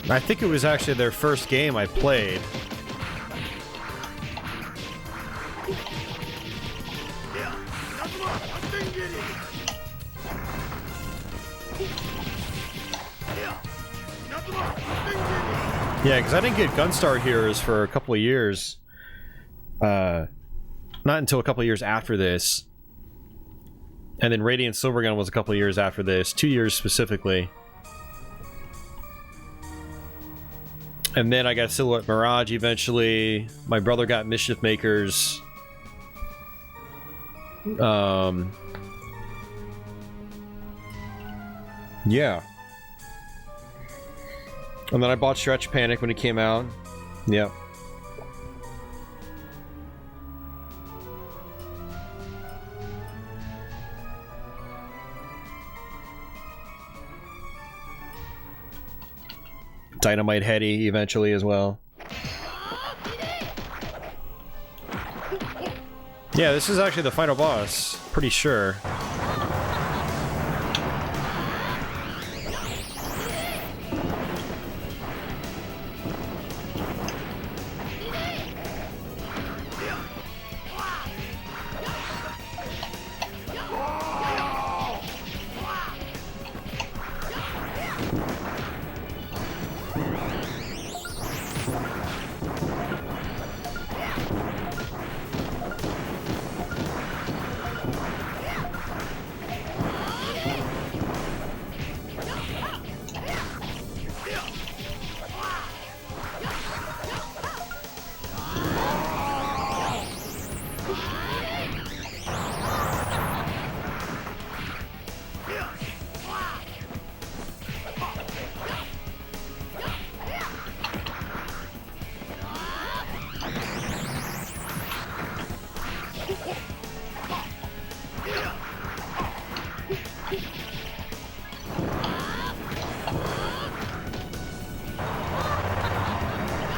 I think it was actually their first game I played. Yeah, because I didn't get Gunstar Heroes for a couple of years. Not until a couple of years after this. And then Radiant Silvergun was a couple of years after this, 2 years specifically. And then I got Silhouette Mirage eventually. My brother got Mischief Makers. Yeah. And then I bought Stretch Panic when it came out. Yep. Dynamite Heady eventually as well. Yeah, this is actually the final boss. Pretty sure.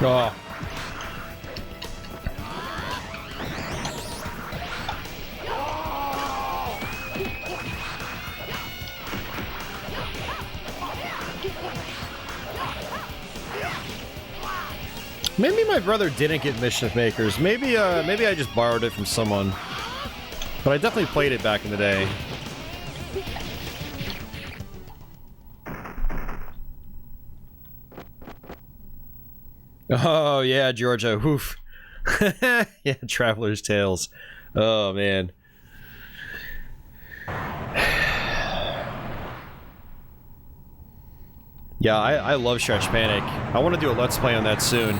Oh. Maybe my brother didn't get Mischief Makers. Maybe I just borrowed it from someone. But I definitely played it back in the day. Oh, yeah, Georgia. Oof. Yeah, Traveler's Tales. Oh, man. Yeah, I love Stretch Panic. I want to do a Let's Play on that soon.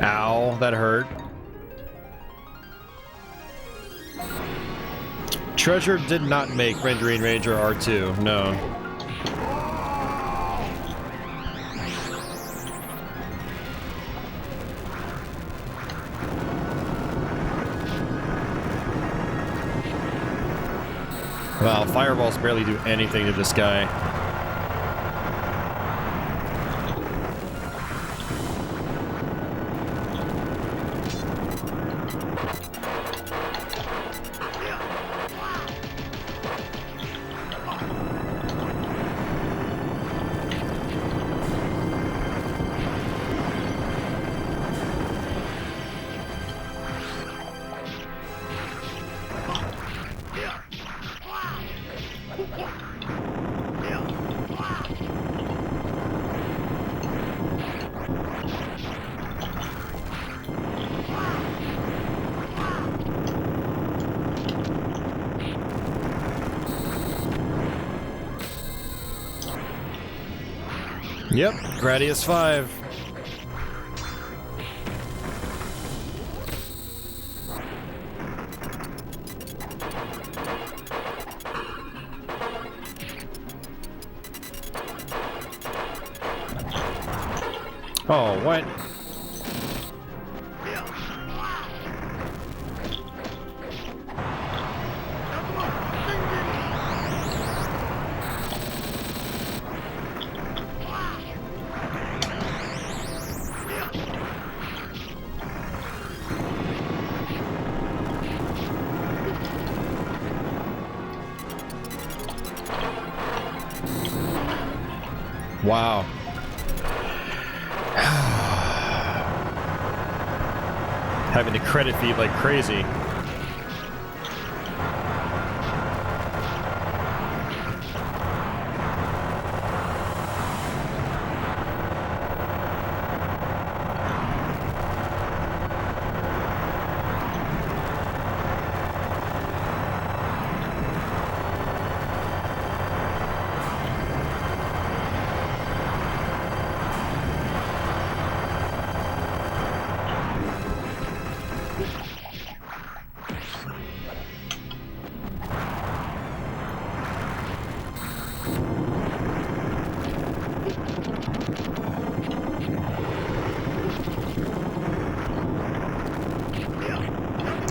Ow, that hurt. Treasure did not make Rendering Ranger R2, no. Wow, fireballs barely do anything to this guy. Yep, Gradius 5. Oh, what? Wow. Having to credit feed like crazy.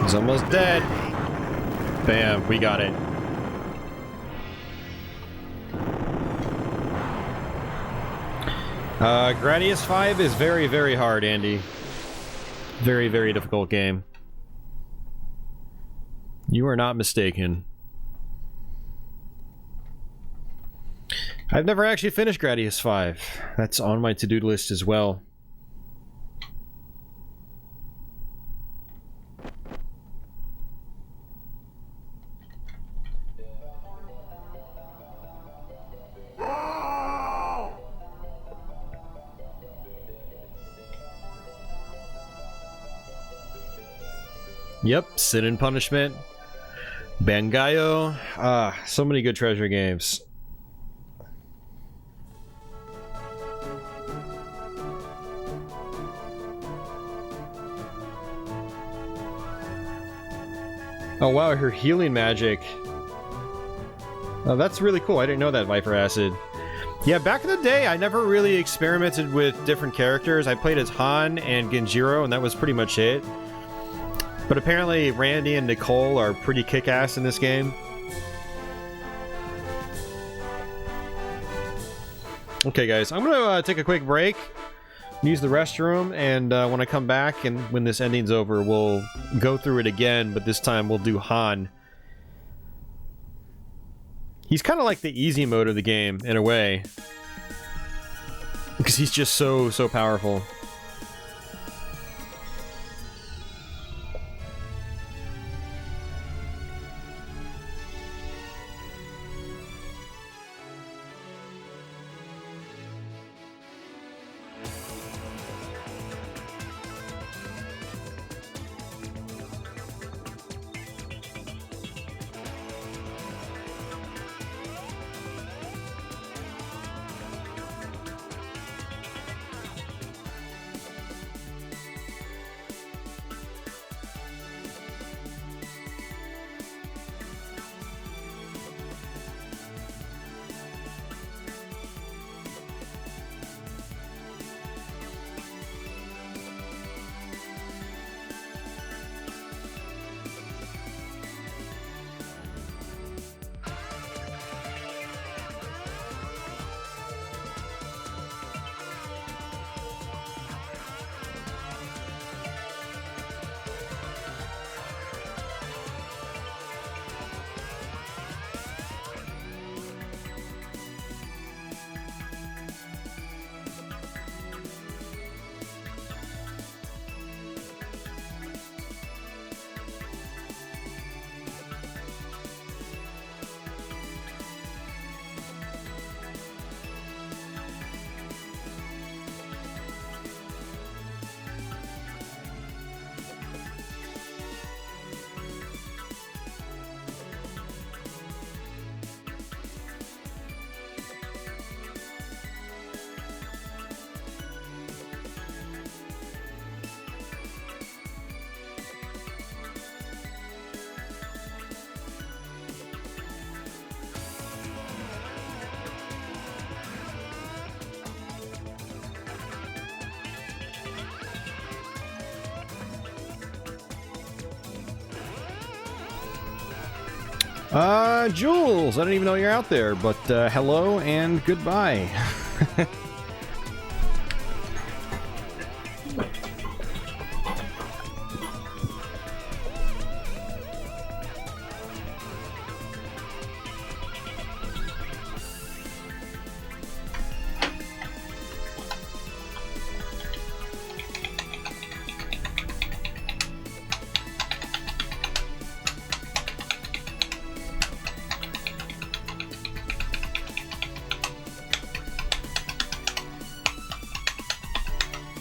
He's almost dead. Bam, we got it. Gradius 5 is very, very hard, Andy. Very, very difficult game. You are not mistaken. I've never actually finished Gradius 5. That's on my to-do list as well. Yep, Sin and Punishment, Bangayo, so many good treasure games. Oh wow, her healing magic. Oh, that's really cool. I didn't know that, Viper Acid. Yeah, back in the day, I never really experimented with different characters. I played as Han and Genjiro, and that was pretty much it. But apparently Randy and Nicole are pretty kick-ass in this game. Okay guys, I'm gonna take a quick break, use the restroom, and when I come back and when this ending's over, we'll go through it again, but this time we'll do Han. He's kind of like the easy mode of the game, in a way. Because he's just so powerful. Jules, I didn't even know you're out there, but hello and goodbye.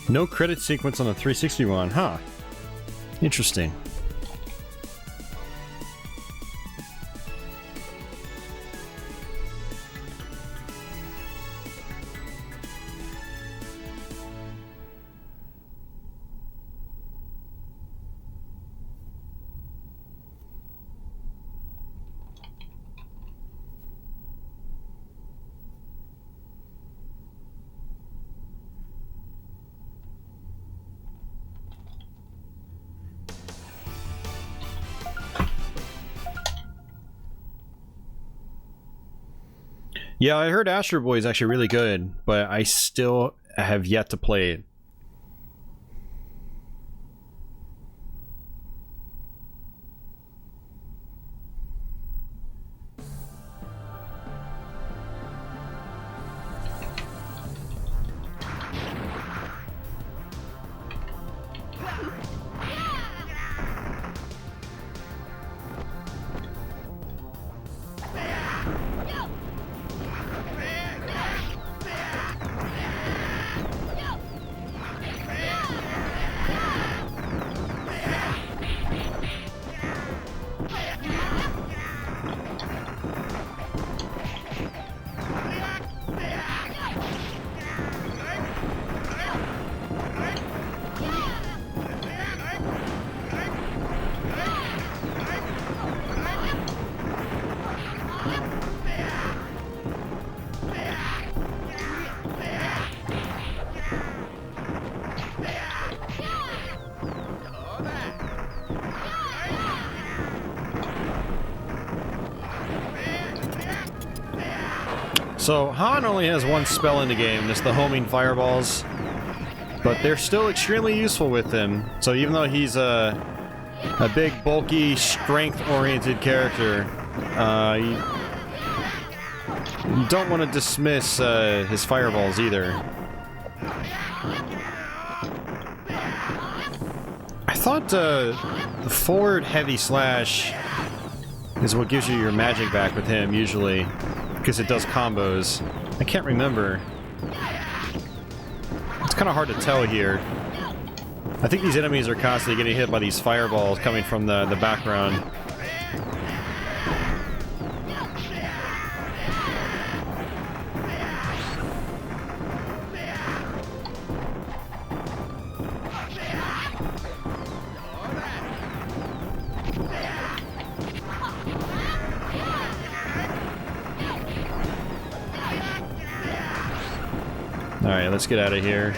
No credit sequence on the 360 one, huh? Interesting. Yeah, I heard Astro Boy is actually really good, but I still have yet to play it. So, Han only has one spell in the game, it's the homing fireballs. But they're still extremely useful with him. So even though he's a big, bulky, strength-oriented character, you don't want to dismiss his fireballs either. I thought the forward heavy slash is what gives you your magic back with him, usually. Because it does combos. I can't remember. It's kind of hard to tell here. I think these enemies are constantly getting hit by these fireballs coming from the background. Alright, let's get out of here.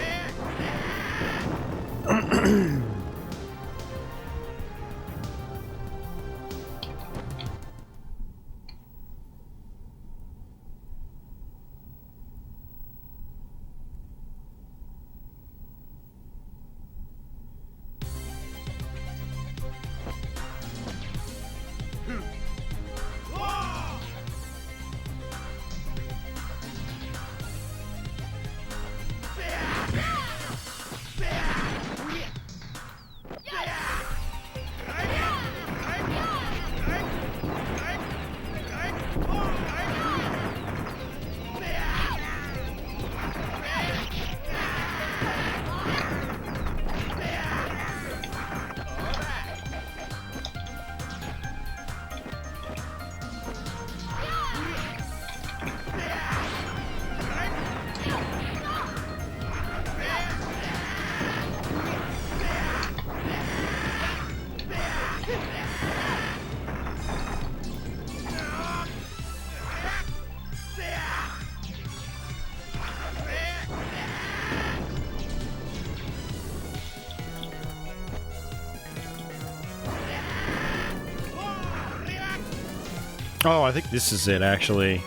Oh, I think this is it, actually.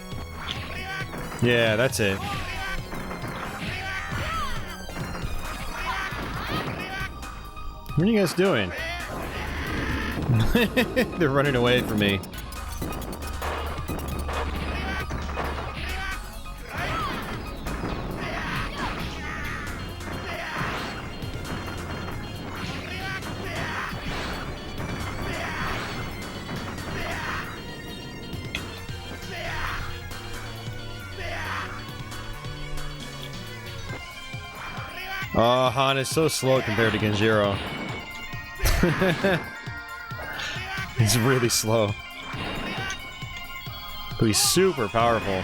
Yeah, that's it. What are you guys doing? They're running away from me. Oh, Han is so slow compared to Genjiro. He's really slow. But he's super powerful.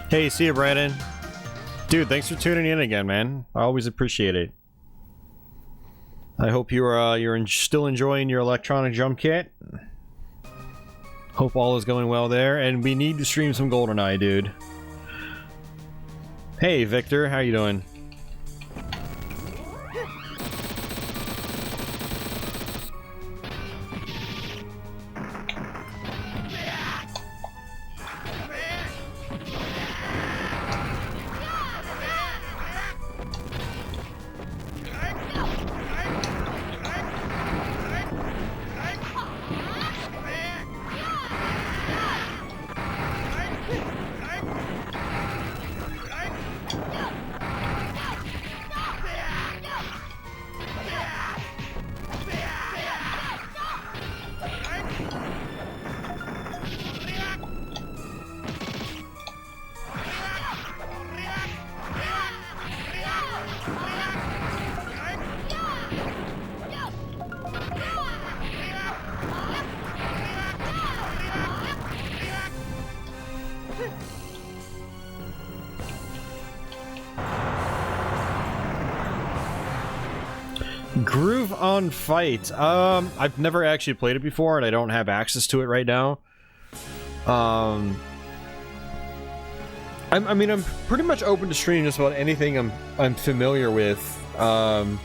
Hey, see you, Brandon. Dude, thanks for tuning in again, man. I always appreciate it. I hope you're still enjoying your electronic jump kit. Hope all is going well there, and we need to stream some GoldenEye, dude. Hey, Victor, how you doing? Groove on Fight. I've never actually played it before, and I don't have access to it right now. I mean, I'm pretty much open to streaming just about anything I'm familiar with. You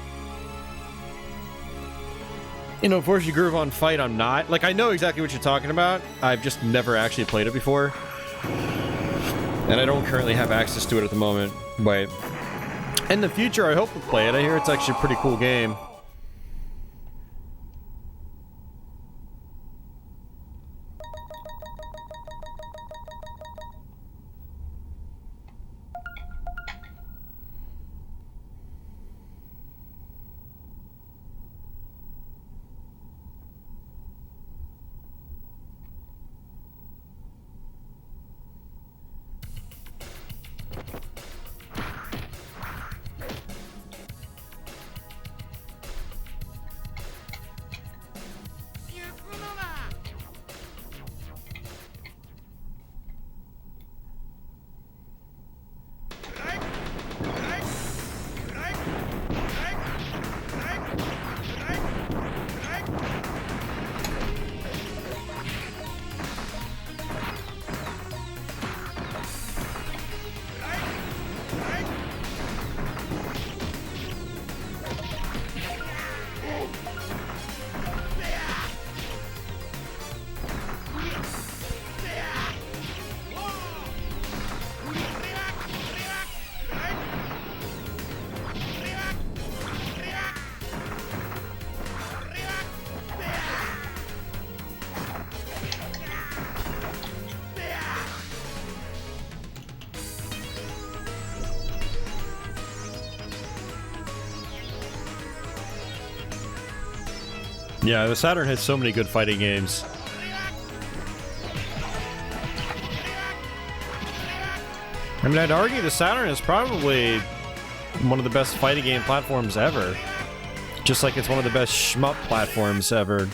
know, unfortunately, Groove on Fight, I'm not. Like, I know exactly what you're talking about. I've just never actually played it before, and I don't currently have access to it at the moment. But in the future, I hope to play it. I hear it's actually a pretty cool game. Yeah, the Saturn has so many good fighting games. I mean, I'd argue the Saturn is probably one of the best fighting game platforms ever. Just like it's one of the best shmup platforms ever.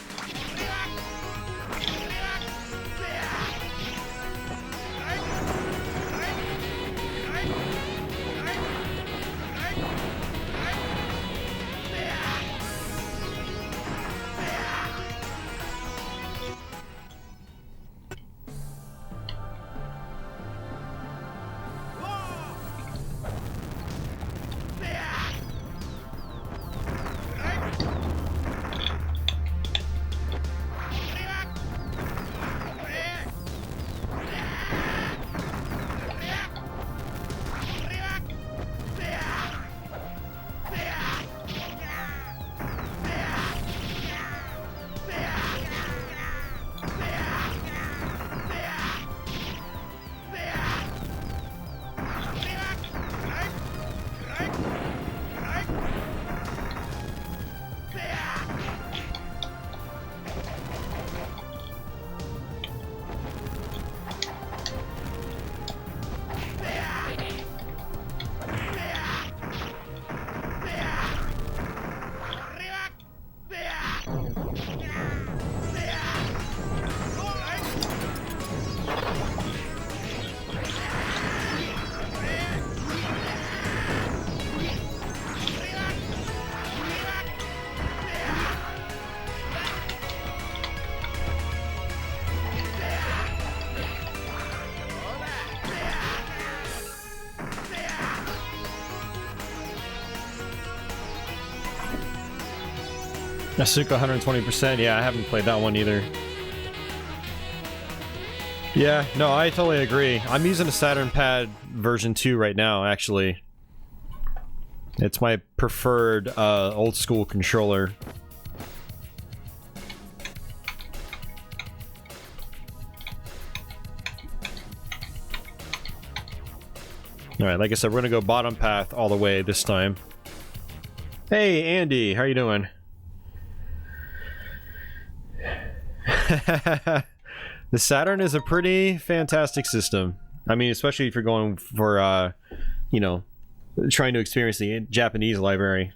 Asuka 120%. Yeah, I haven't played that one either. Yeah, no, I totally agree. I'm using a Saturn Pad version 2 right now, actually. It's my preferred old school controller. Alright, like I said, we're gonna go bottom path all the way this time. Hey, Andy, how you doing? The Saturn is a pretty fantastic system. I mean, especially if you're going for, you know, trying to experience the Japanese library.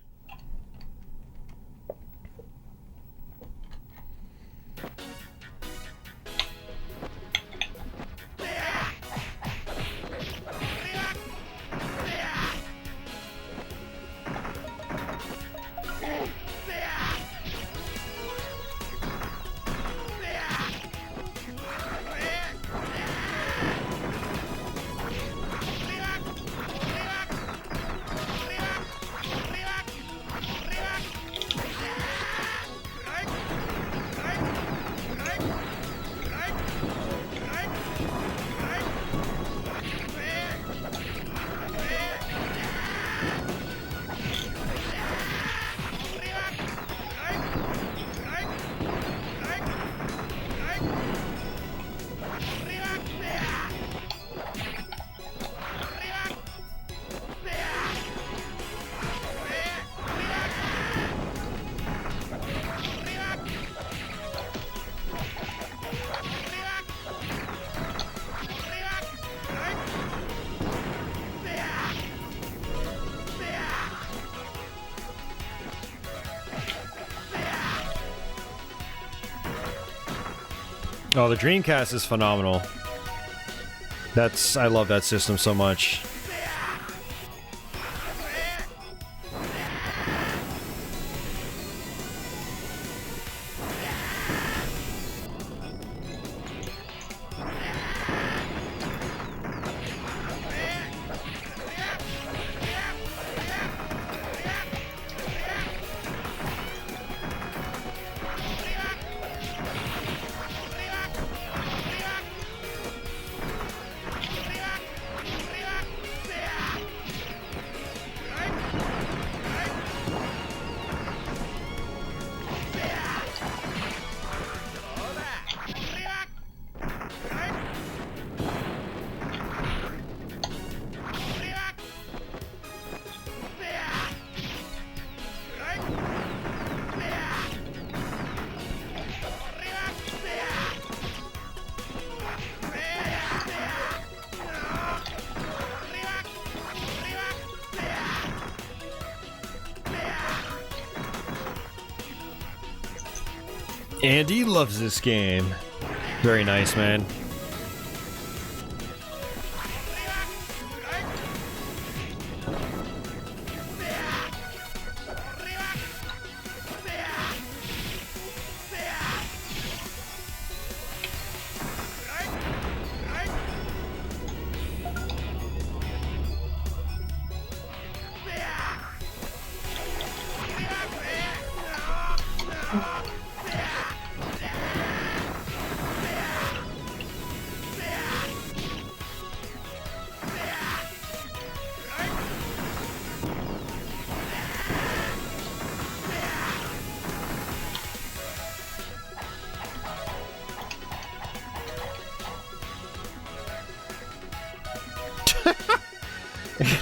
Oh, the Dreamcast is phenomenal. I love that system so much. Andy loves this game. Very nice, man.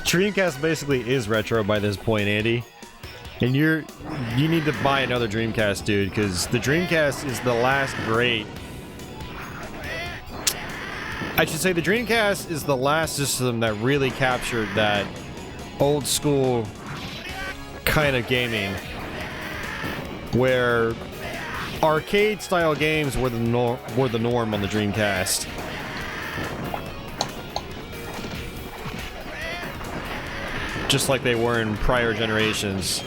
Dreamcast basically is retro by this point, Andy. And you need to buy another Dreamcast, dude, because the Dreamcast is the last great... I should say the Dreamcast is the last system that really captured that old school kind of gaming, where arcade style games were the norm on the Dreamcast. Just like they were in prior generations.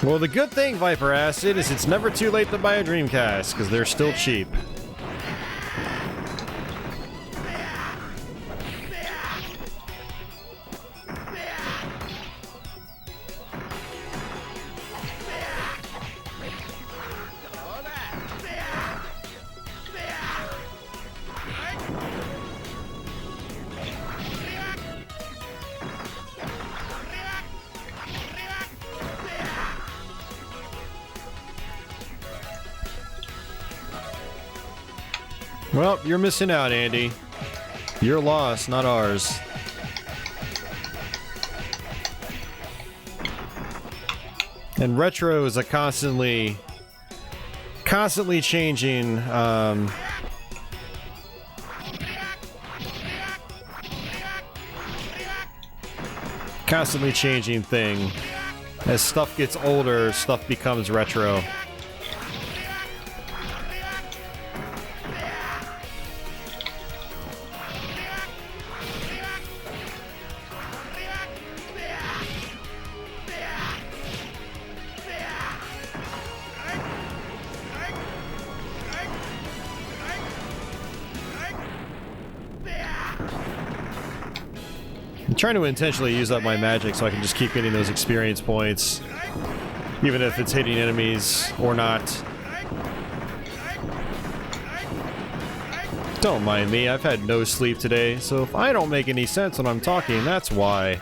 Well, the good thing, Viper Acid, is it's never too late to buy a Dreamcast, because they're still cheap. Well, you're missing out, Andy. Your loss, not ours. And retro is a constantly changing, constantly changing thing. As stuff gets older, stuff becomes retro. I'm trying to intentionally use up my magic so I can just keep getting those experience points, even if it's hitting enemies or not. Don't mind me, I've had no sleep today, so if I don't make any sense when I'm talking, that's why.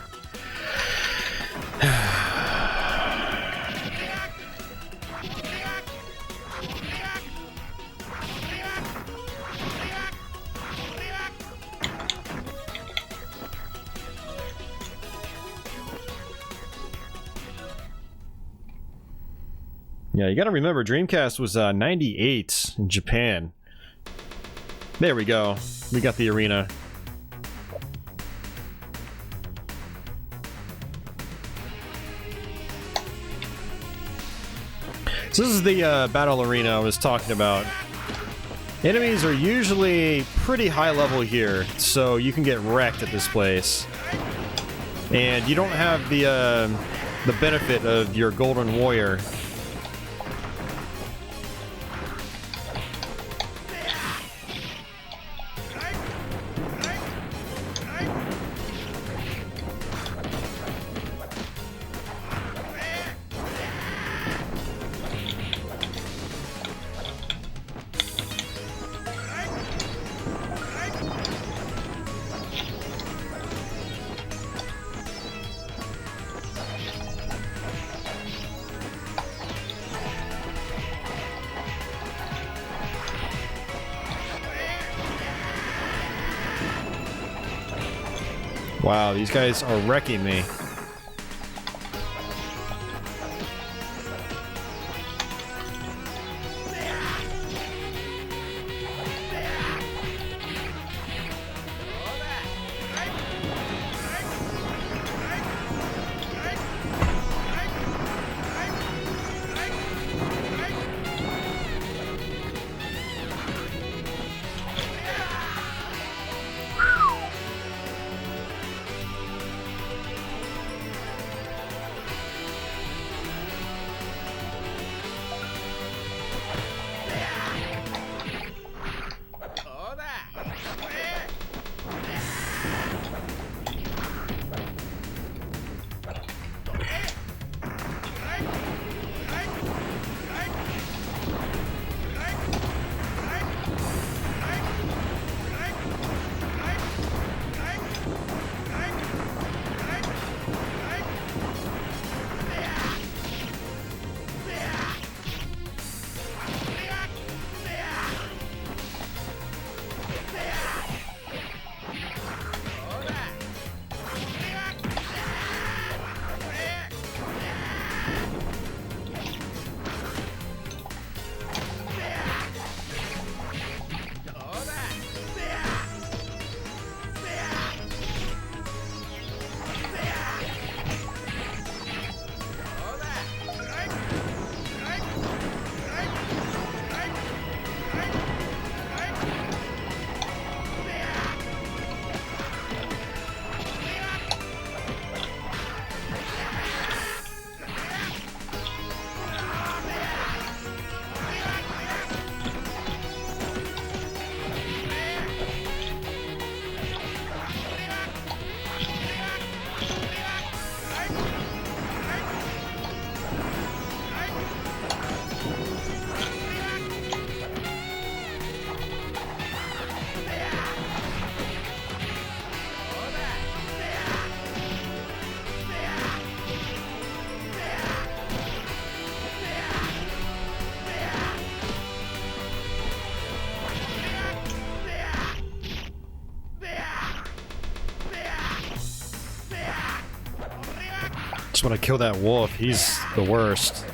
Yeah, you gotta remember, Dreamcast was 98 in Japan. There we go. We got the arena. So this is the battle arena I was talking about. Enemies are usually pretty high level here, so you can get wrecked at this place. And you don't have the benefit of your Golden Warrior. Wow, these guys are wrecking me. Just want to kill that wolf. He's the worst.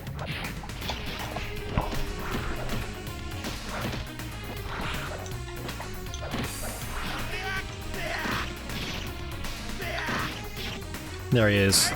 There he is.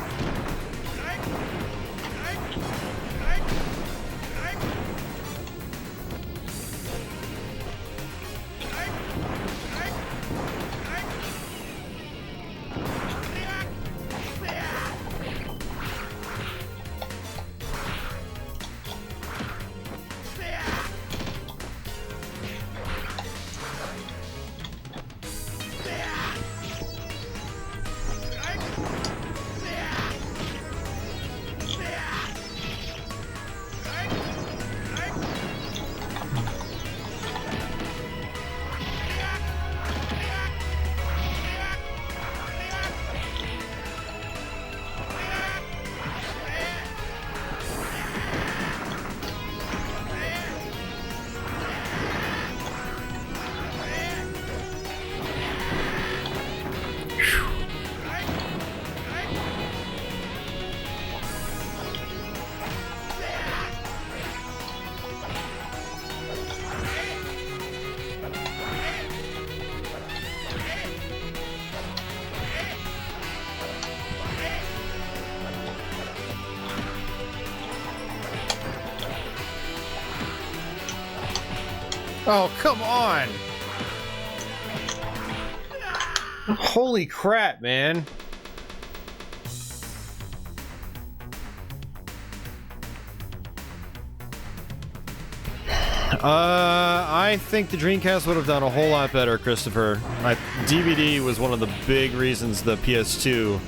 Oh, come on! Holy crap, man. I think the Dreamcast would have done a whole lot better, Christopher. DVD was one of the big reasons the PS2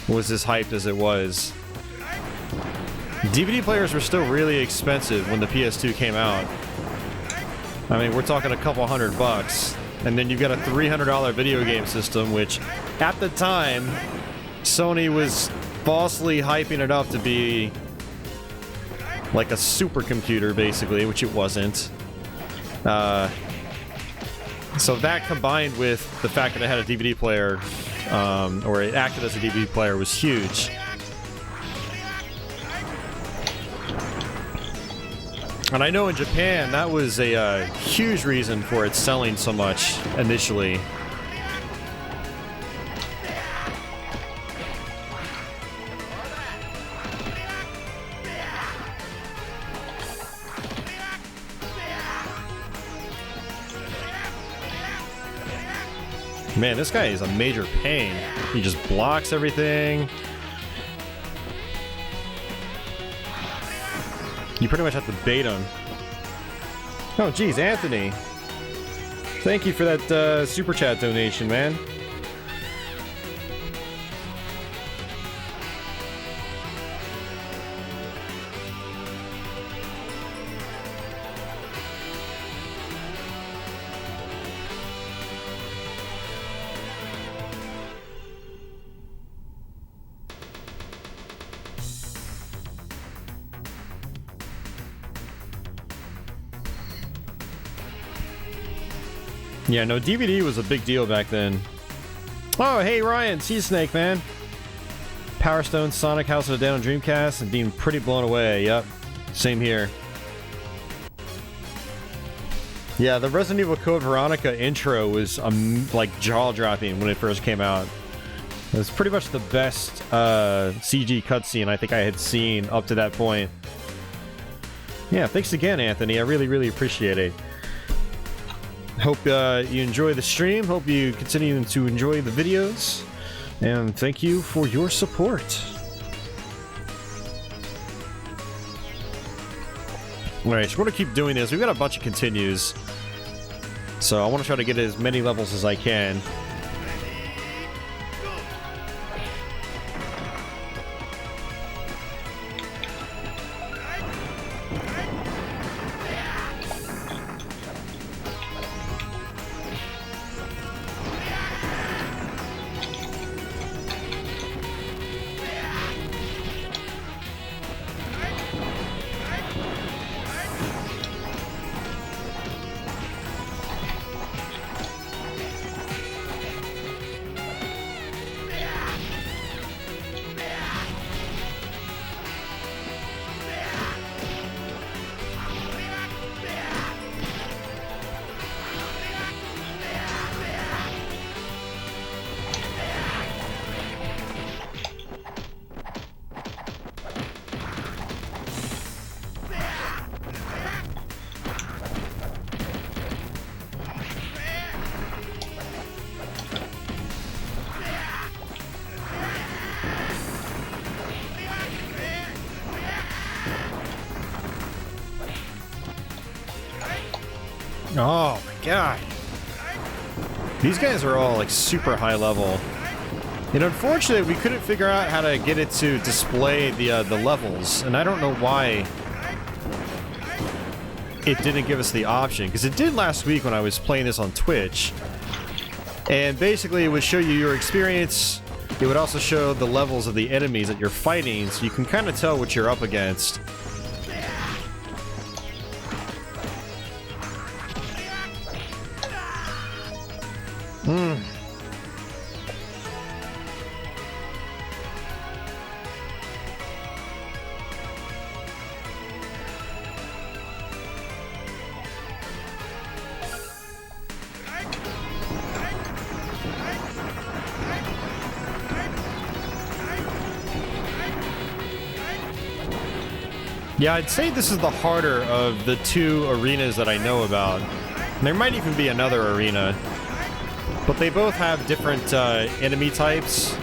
was as hyped as it was. DVD players were still really expensive when the PS2 came out. I mean, we're talking a couple $100, and then you've got a $300 video game system, which, at the time, Sony was falsely hyping it up to be like a supercomputer, basically, which it wasn't. So that combined with the fact that it had a DVD player, or it acted as a DVD player, was huge. And I know in Japan, that was a huge reason for it selling so much initially. Man, this guy is a major pain. He just blocks everything. You pretty much have to bait him. Oh, geez, Anthony. Thank you for that super chat donation, man. Yeah, no, DVD was a big deal back then. Oh, hey, Ryan, Sea Snake, man. Power Stone, Sonic, House of the Dead on Dreamcast, and being pretty blown away. Yep, same here. Yeah, the Resident Evil Code Veronica intro was, like, jaw-dropping when it first came out. It was pretty much the best CG cutscene I think I had seen up to that point. Yeah, thanks again, Anthony. I really, really appreciate it. Hope you enjoy the stream. Hope you continue to enjoy the videos. And thank you for your support. Alright, so we're going to keep doing this. We've got a bunch of continues. So I want to try to get as many levels as I can. Oh my god. These guys are all like super high level. And unfortunately, we couldn't figure out how to get it to display the levels, and I don't know why it didn't give us the option, because it did last week when I was playing this on Twitch. And basically, it would show you your experience. It would also show the levels of the enemies that you're fighting, so you can kind of tell what you're up against. Yeah, I'd say this is the harder of the two arenas that I know about. There might even be another arena. But they both have different enemy types.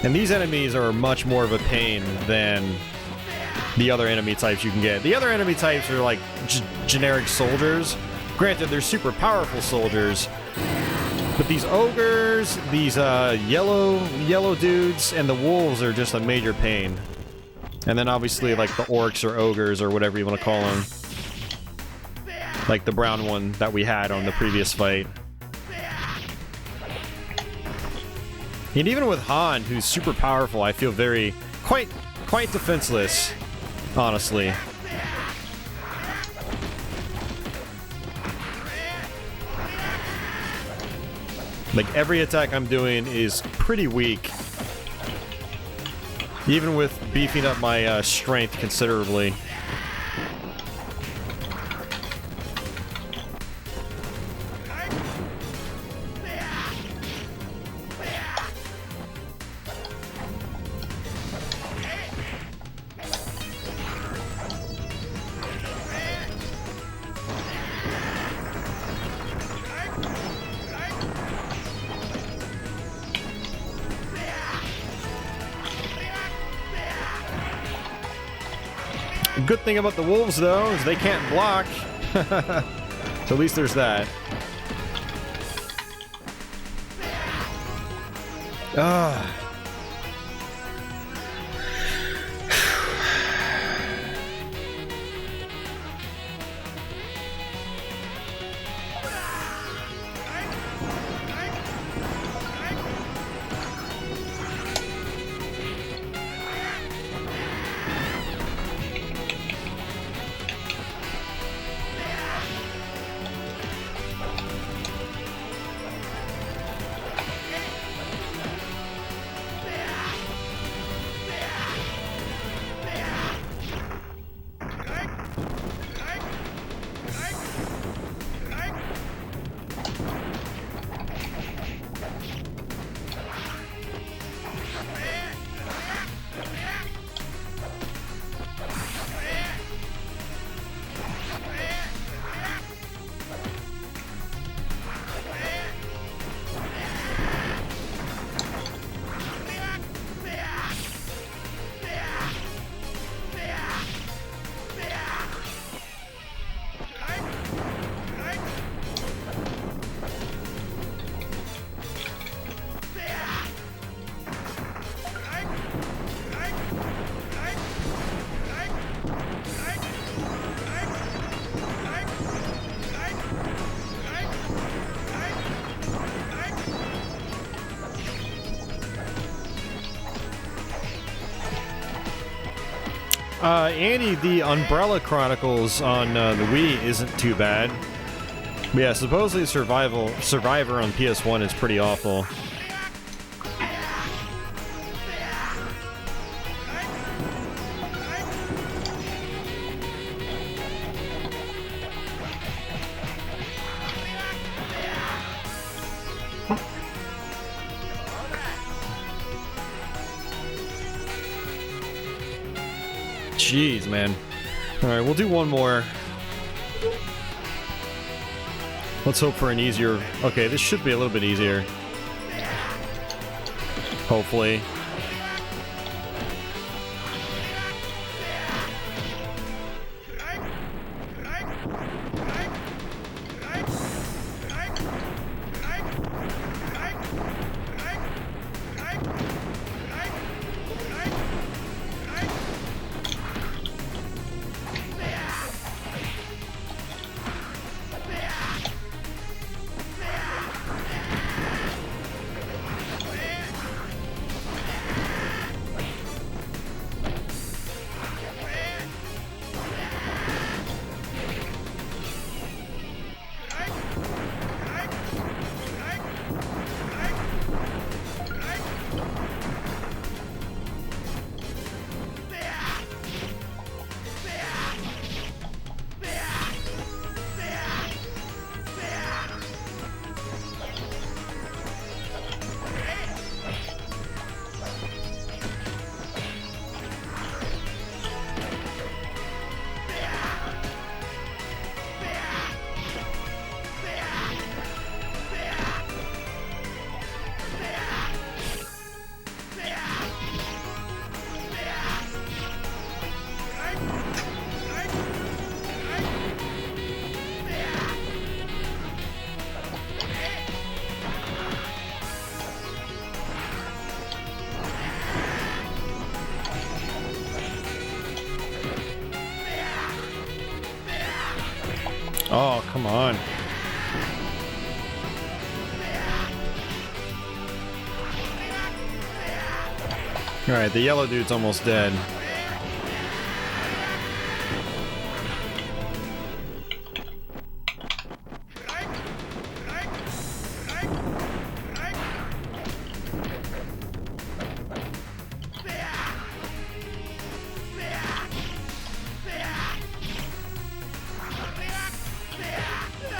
And these enemies are much more of a pain than the other enemy types you can get. The other enemy types are like generic soldiers. Granted, they're super powerful soldiers. But these ogres, these yellow dudes, and the wolves are just a major pain. And then obviously like the orcs or ogres or whatever you want to call them. Like the brown one that we had on the previous fight. And even with Han, who's super powerful, I feel quite defenseless, honestly. Like every attack I'm doing is pretty weak. Even with beefing up my strength considerably. Good thing about the wolves, though, is they can't block. So at least there's that. Ah. Andy, the Umbrella Chronicles on the Wii isn't too bad. But yeah, supposedly Survivor on PS1 is pretty awful. Jeez, man. Alright, we'll do one more. Let's hope for an easier... Okay, this should be a little bit easier. Hopefully. Oh, come on. Alright, the yellow dude's almost dead.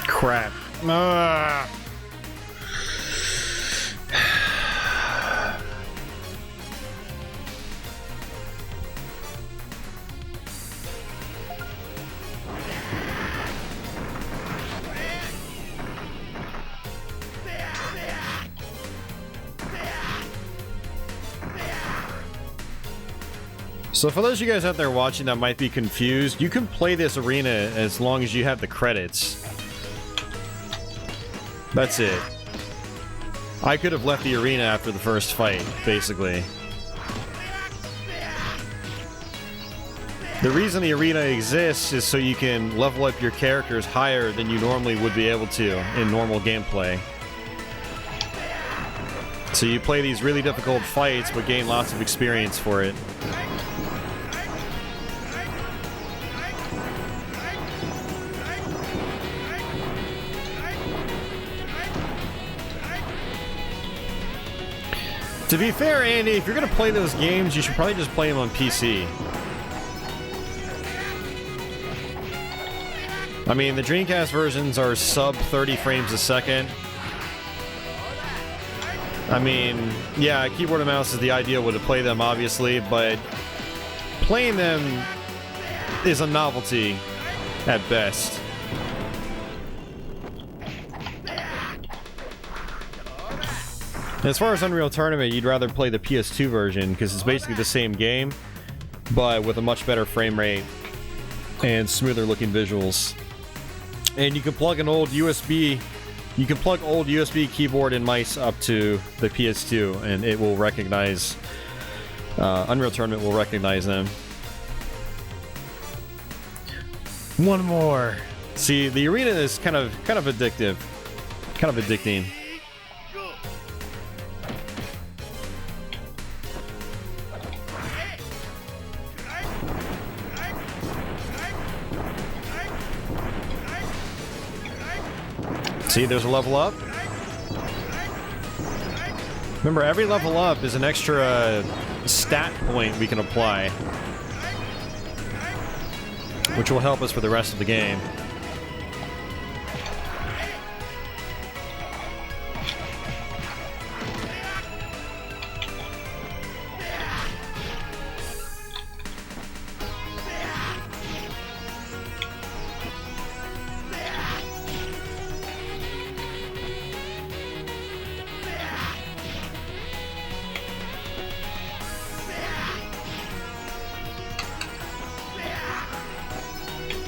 Crap. So for those of you guys out there watching that might be confused, you can play this arena as long as you have the credits. That's it. I could have left the arena after the first fight, basically. The reason the arena exists is so you can level up your characters higher than you normally would be able to in normal gameplay. So you play these really difficult fights but gain lots of experience for it. To be fair, Andy, if you're going to play those games, you should probably just play them on PC. I mean, the Dreamcast versions are sub 30 frames a second. I mean, yeah, keyboard and mouse is the ideal way to play them, obviously, but playing them is a novelty at best. As far as Unreal Tournament, you'd rather play the PS2 version because it's basically the same game, but with a much better frame rate and smoother looking visuals. And you can plug an old USB, you can plug old USB keyboard and mice up to the PS2 and it will recognize, Unreal Tournament will recognize them. One more. See, the arena is kind of addictive, kind of addicting. See, there's a level up. Remember, every level up is an extra stat point we can apply, which will help us for the rest of the game.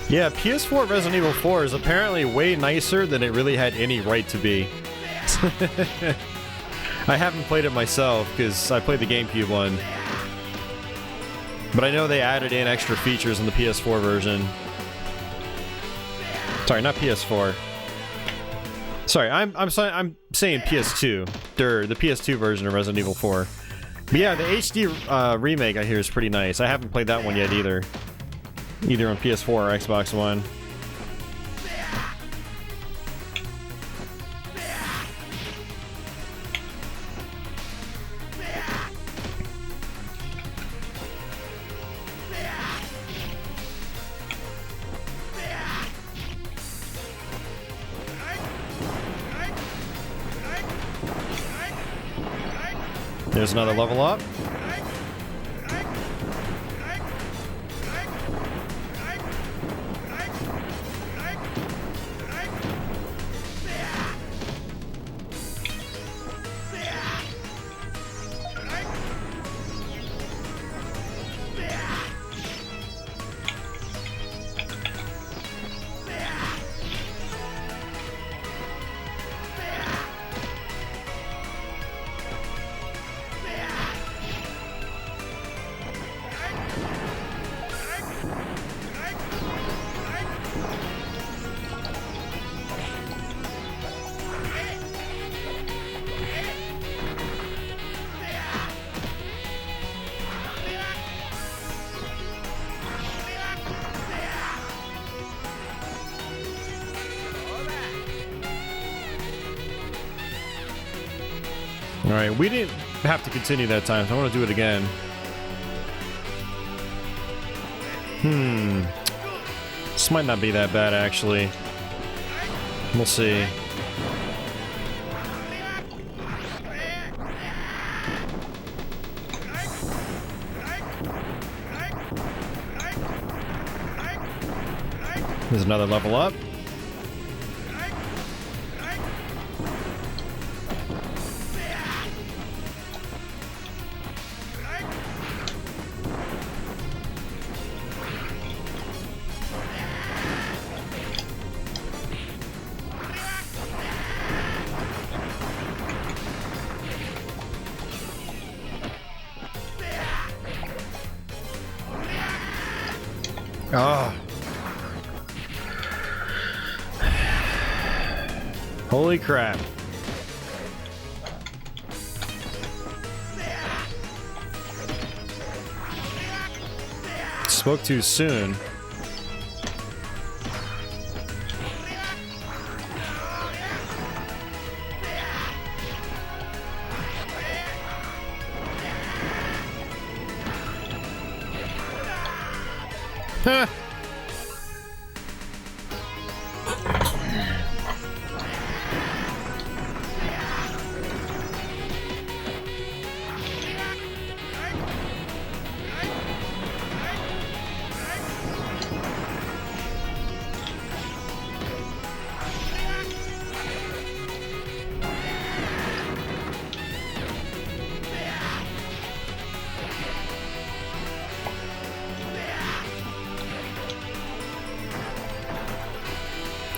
Yeah, PS4 Resident Evil 4 is apparently way nicer than it really had any right to be. I haven't played it myself, because I played the GameCube one. But I know they added in extra features in the PS4 version. Sorry, not PS4. Sorry, I'm saying PS2. The PS2 version of Resident Evil 4. But yeah, the HD remake I hear is pretty nice. I haven't played that one yet either. Either on PS4 or Xbox One. There's another level up. Alright, we didn't have to continue that time, so I want to do it again. This might not be that bad, actually. We'll see. There's another level up. Ah. Holy crap. Spoke too soon. Huh.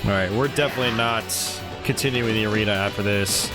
Alright, we're definitely not continuing the arena after this.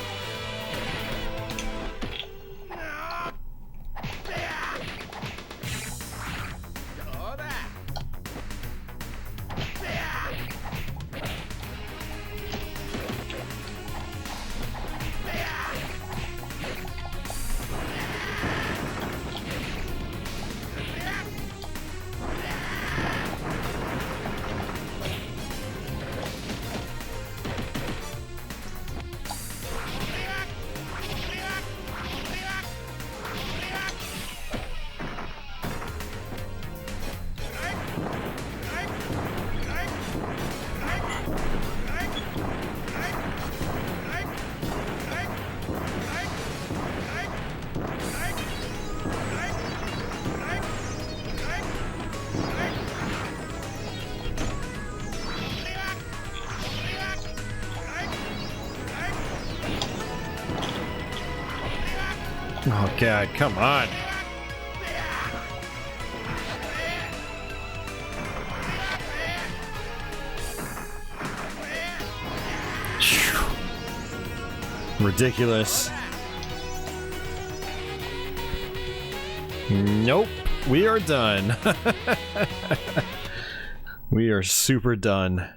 Oh god, come on. Ridiculous. Nope, we are done. We are super done.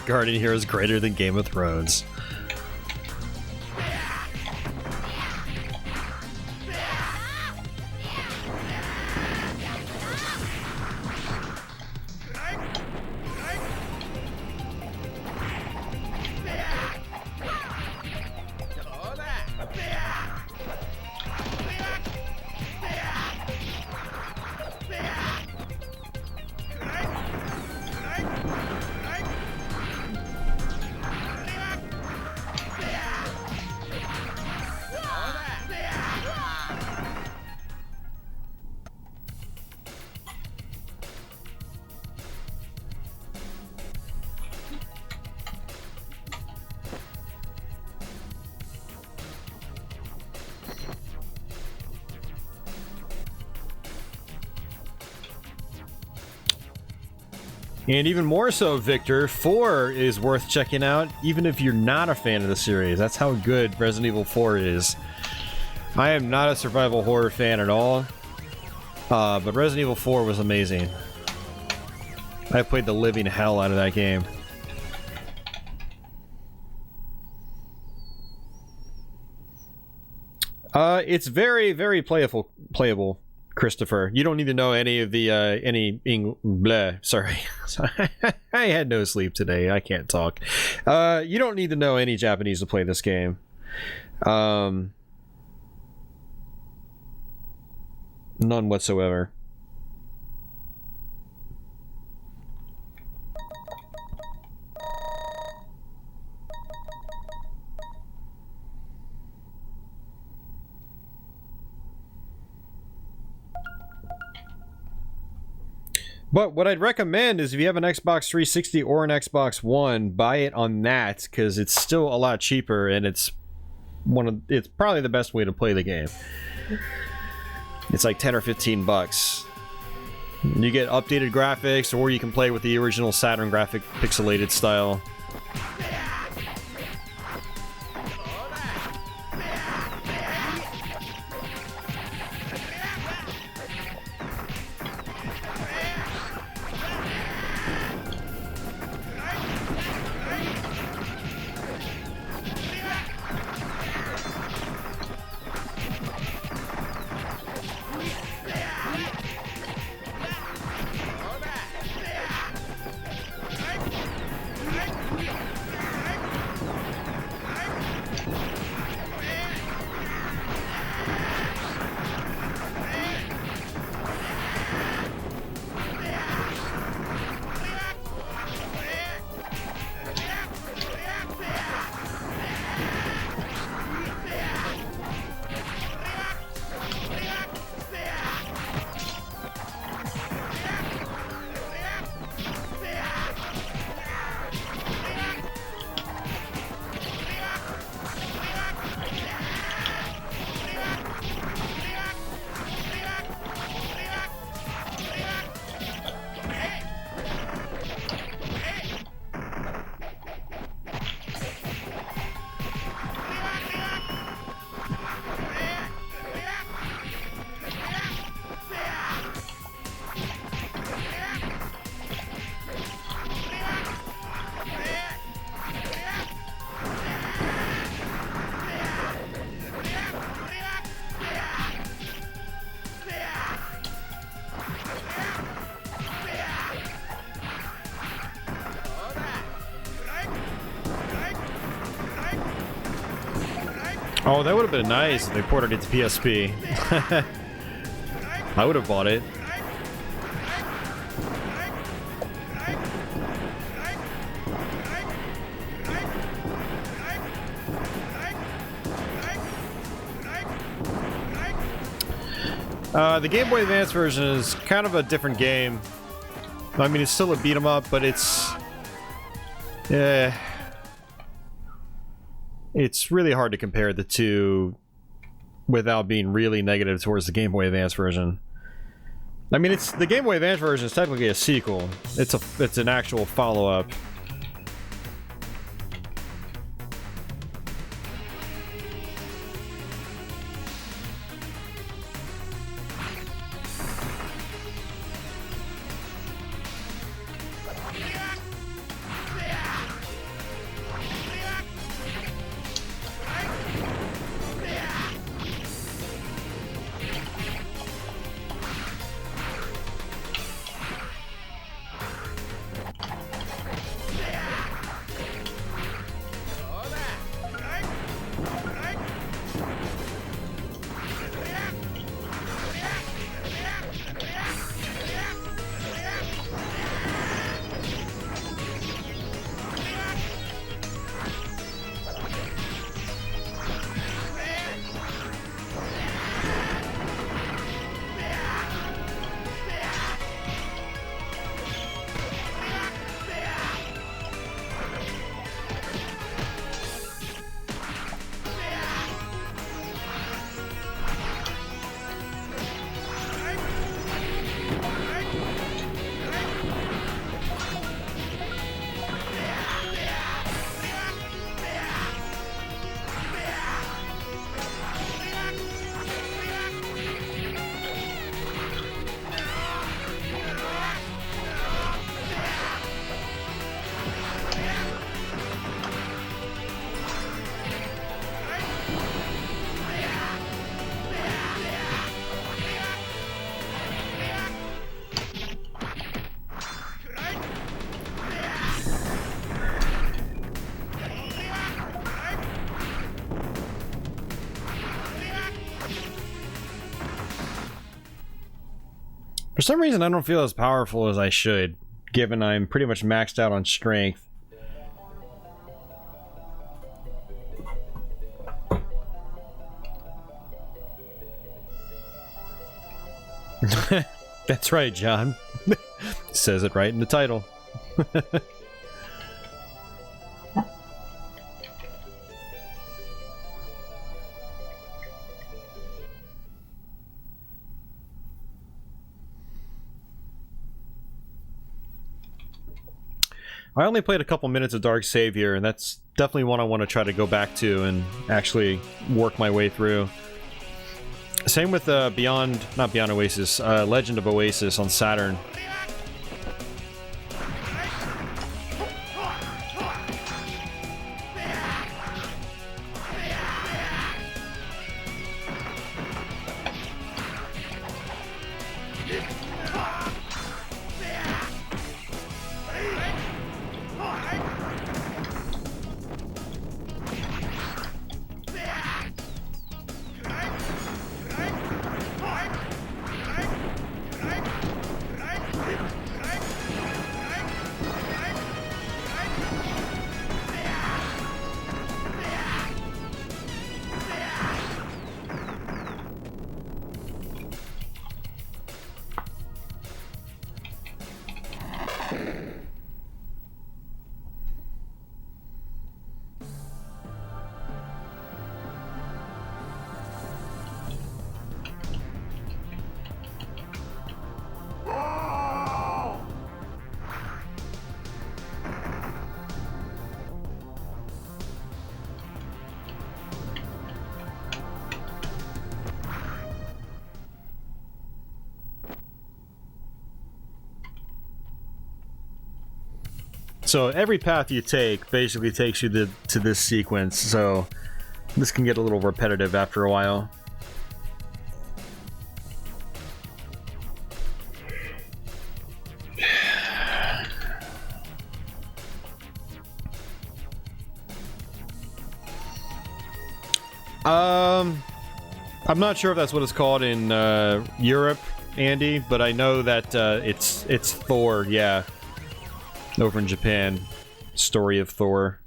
Guardian Hero is greater than Game of Thrones. And even more so, Victor, 4 is worth checking out, even if you're not a fan of the series. That's how good Resident Evil 4 is. I am not a survival horror fan at all, but Resident Evil 4 was amazing. I played the living hell out of that game. It's very, very playable. Christopher, you don't need to know any of the sorry. I had no sleep today. I can't talk. You don't need to know any Japanese to play this game. None whatsoever. But what I'd recommend is if you have an Xbox 360 or an Xbox One, buy it on that, because it's still a lot cheaper and it's probably the best way to play the game. It's like 10 or 15 bucks. You get updated graphics, or you can play with the original Saturn graphic pixelated style. Oh, that would have been nice if they ported it to PSP. I would have bought it. The Game Boy Advance version is kind of a different game. I mean, it's still a beat 'em up, but it's... it's really hard to compare the two without being really negative towards the Game Boy Advance version. I mean, it's the Game Boy Advance version is technically a sequel. It's an actual follow-up. For some reason, I don't feel as powerful as I should, given I'm pretty much maxed out on strength. That's right, John. Says it right in the title. I only played a couple minutes of Dark Savior, and that's definitely one I want to try to go back to and actually work my way through. Same with not Beyond Oasis, Legend of Oasis on Saturn. So every path you take basically takes you to this sequence, so this can get a little repetitive after a while. I'm not sure if that's what it's called in Europe, Andy, but I know that it's Thor, yeah. Over in Japan. Story of Thor.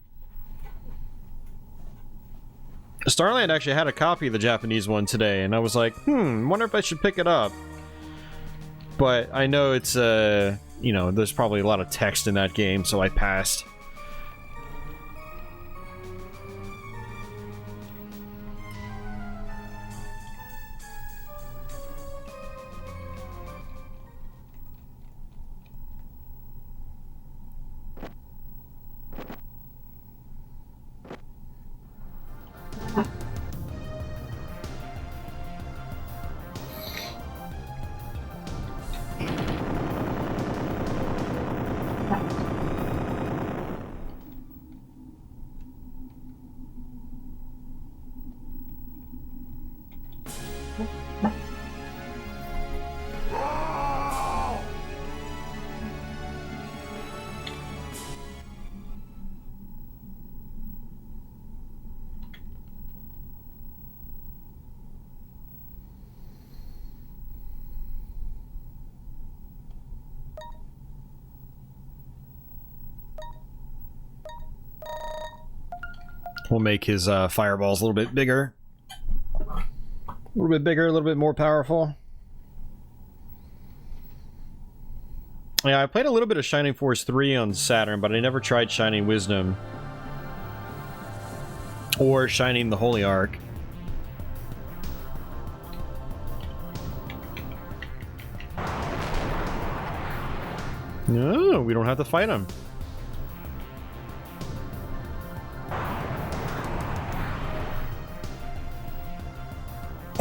Starland actually had a copy of the Japanese one today, and I was like, wonder if I should pick it up. But I know it's, you know, there's probably a lot of text in that game, so I passed. We'll make his fireballs a little bit bigger. A little bit bigger, a little bit more powerful. Yeah, I played a little bit of Shining Force 3 on Saturn, but I never tried Shining Wisdom. Or Shining the Holy Ark. No, we don't have to fight him.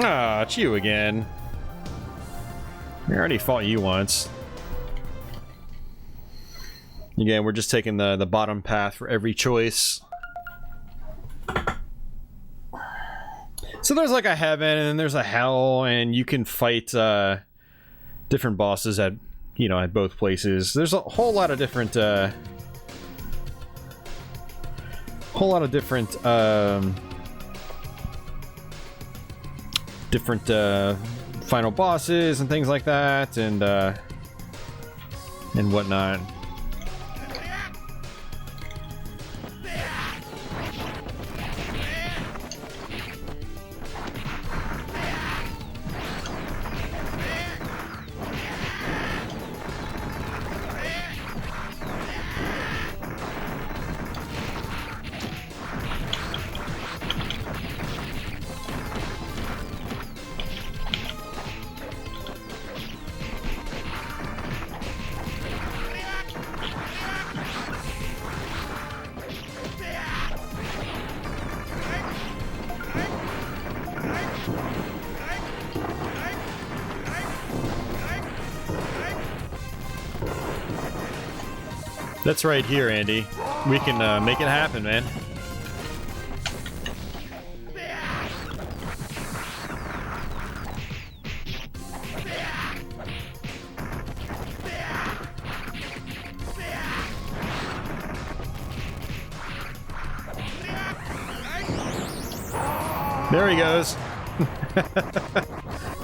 Ah, it's you again. We already fought you once. Again, we're just taking the bottom path for every choice. So there's like a heaven and there's a hell, and you can fight different bosses at, you know, at both places. There's a whole lot of different final bosses and things like that, and whatnot. That's right here, Andy. We can make it happen, man. There he goes.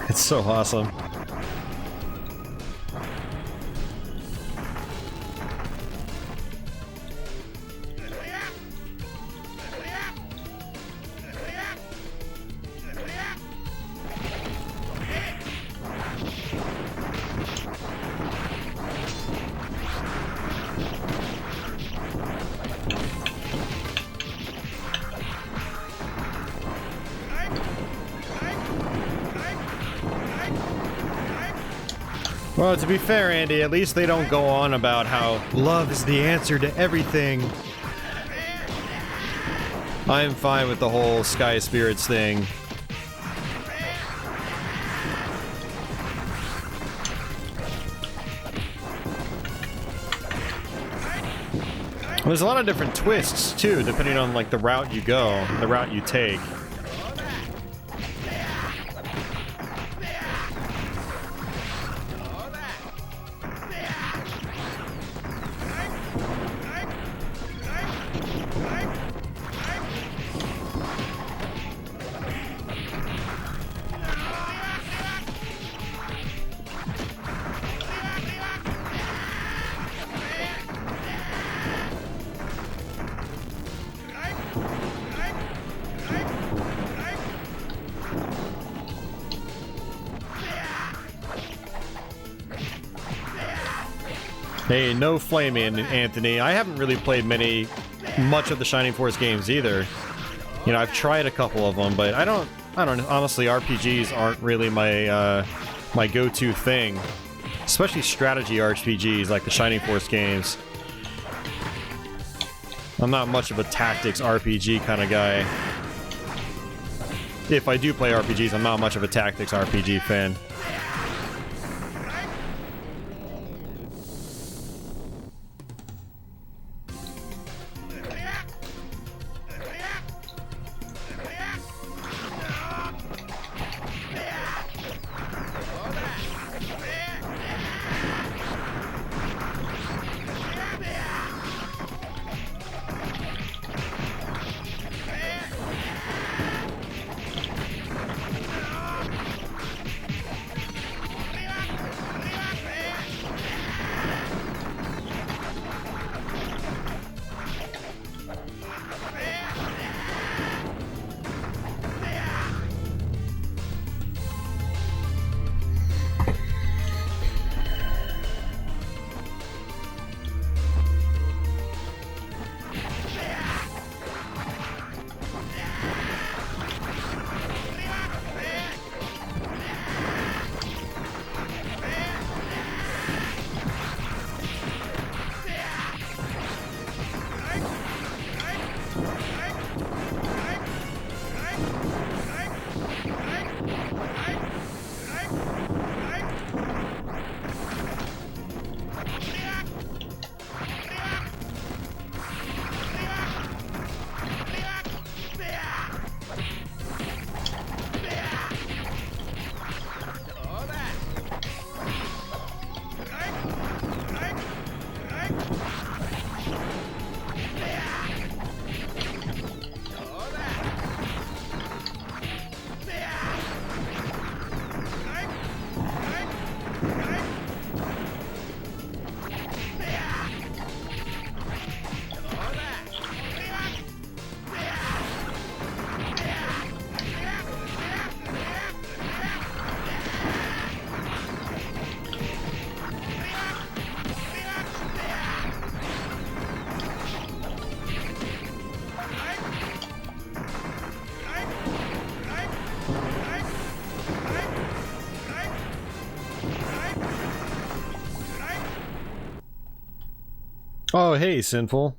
It's so awesome. Well, to be fair, Andy, at least they don't go on about how love is the answer to everything. I am fine with the whole Sky Spirits thing. There's a lot of different twists, too, depending on, like, the route you go, the route you take. Hey, no flaming, Anthony. I haven't really played much of the Shining Force games either. You know, I've tried a couple of them, but I don't honestly, RPGs aren't really my my go-to thing. Especially strategy RPGs like the Shining Force games. I'm not much of a tactics RPG kind of guy. If I do play RPGs, I'm not much of a tactics RPG fan. Oh, hey, Sinful.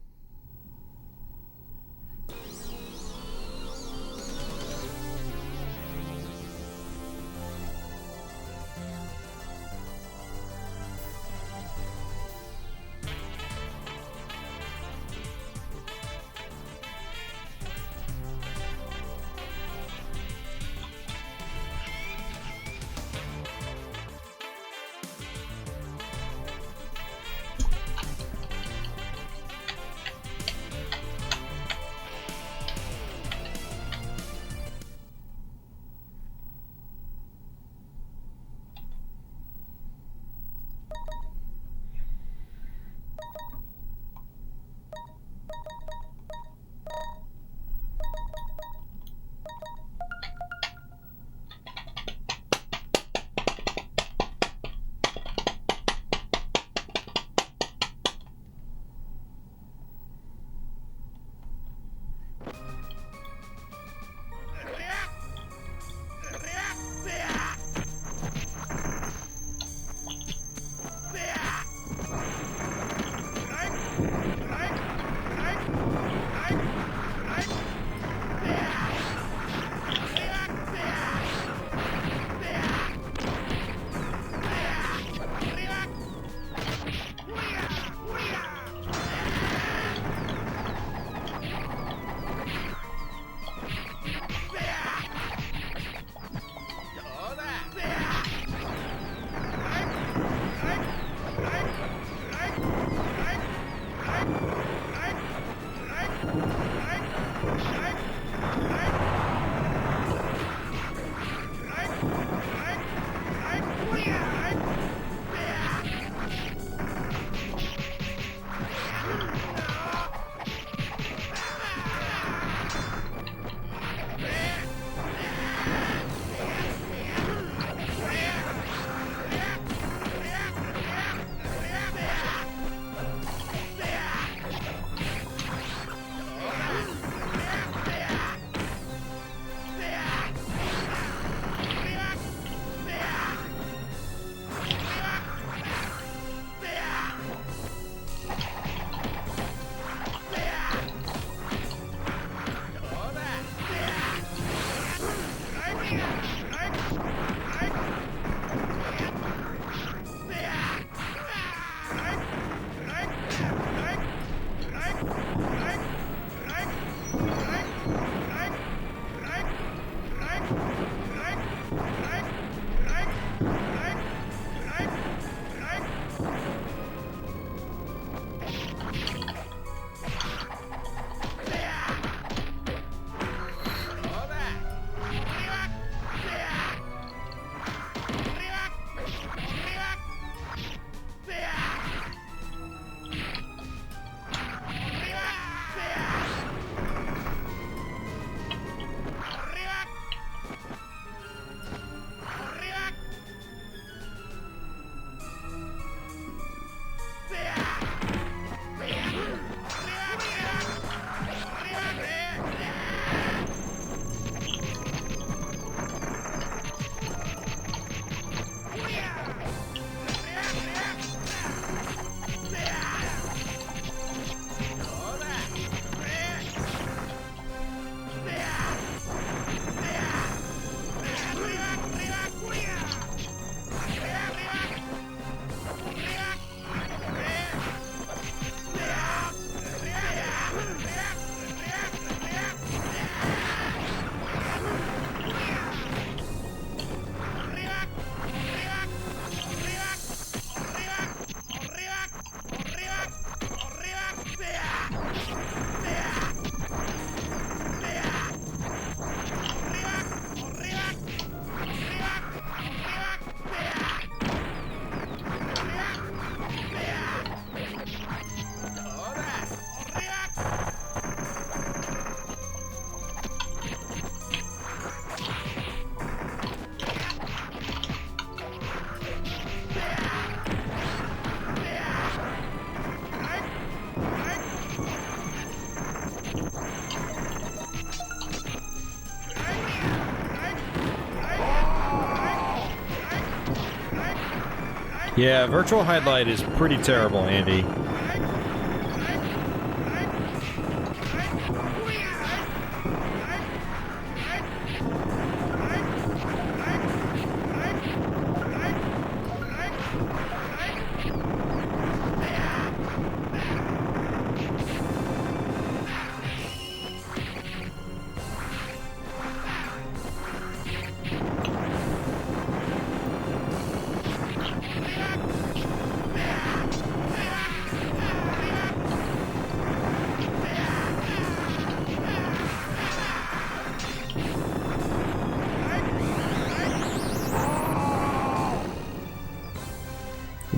Yeah, virtual highlight is pretty terrible, Andy.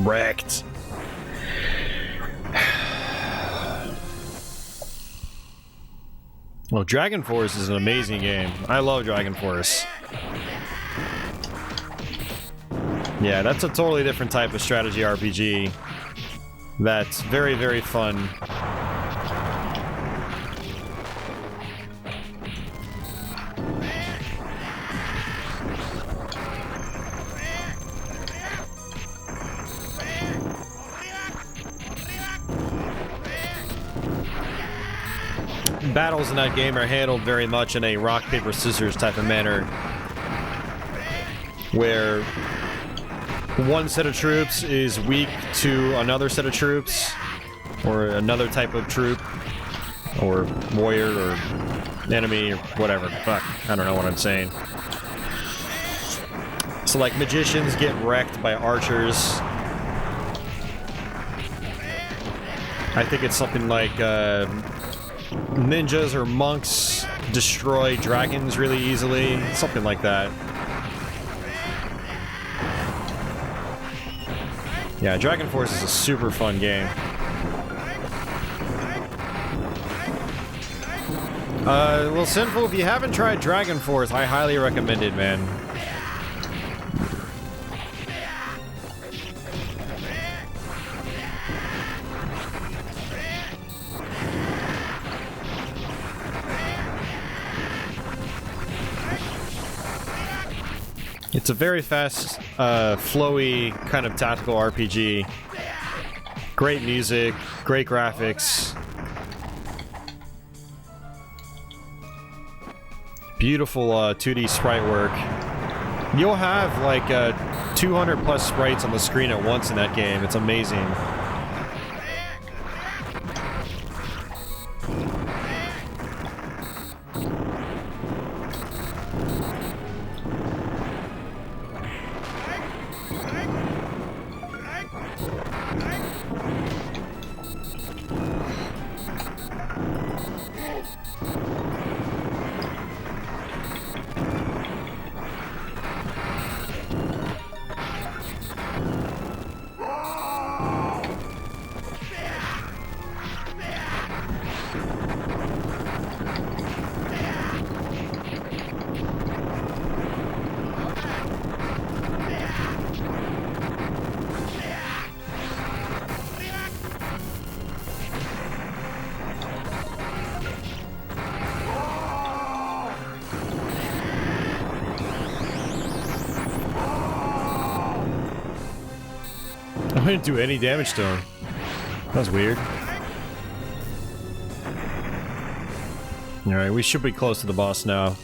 Wrecked. Well, Dragon Force is an amazing game. I love Dragon Force. Yeah, that's a totally different type of strategy RPG. That's very, very fun. Battles in that game are handled very much in a rock, paper, scissors type of manner, where one set of troops is weak to another set of troops, or another type of troop, or warrior, or enemy, or whatever. Fuck, I don't know what I'm saying. So, like, magicians get wrecked by archers. I think it's something like, ninjas or monks destroy dragons really easily. Something like that. Yeah, Dragon Force is a super fun game. Well, Sinful, if you haven't tried Dragon Force, I highly recommend it, man. It's a very fast, flowy kind of tactical RPG. Great music, great graphics. Beautiful 2D sprite work. You'll have like 200 plus sprites on the screen at once in that game. It's amazing. I didn't do any damage to him. That was weird. Alright, we should be close to the boss now.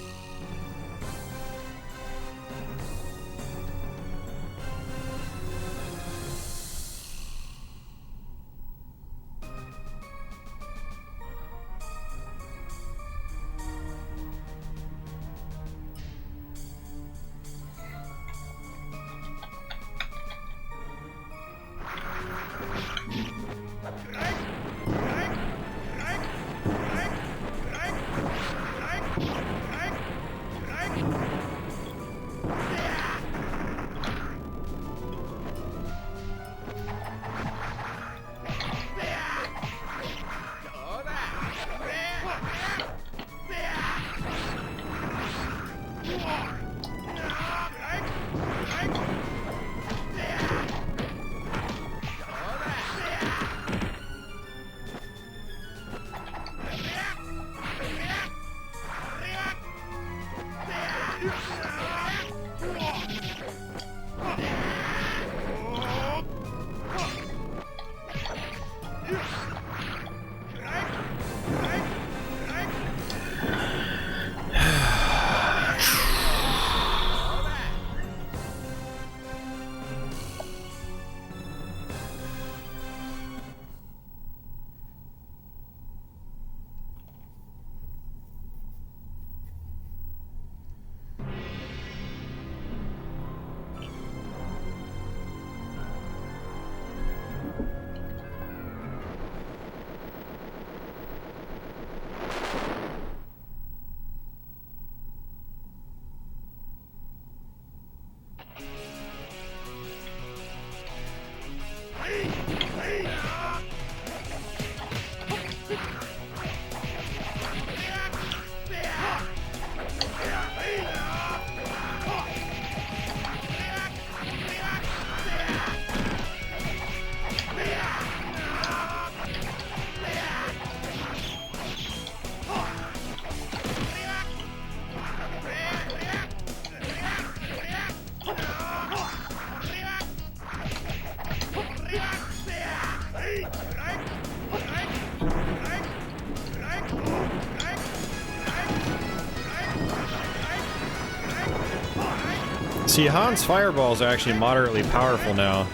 See, Han's fireballs are actually moderately powerful now.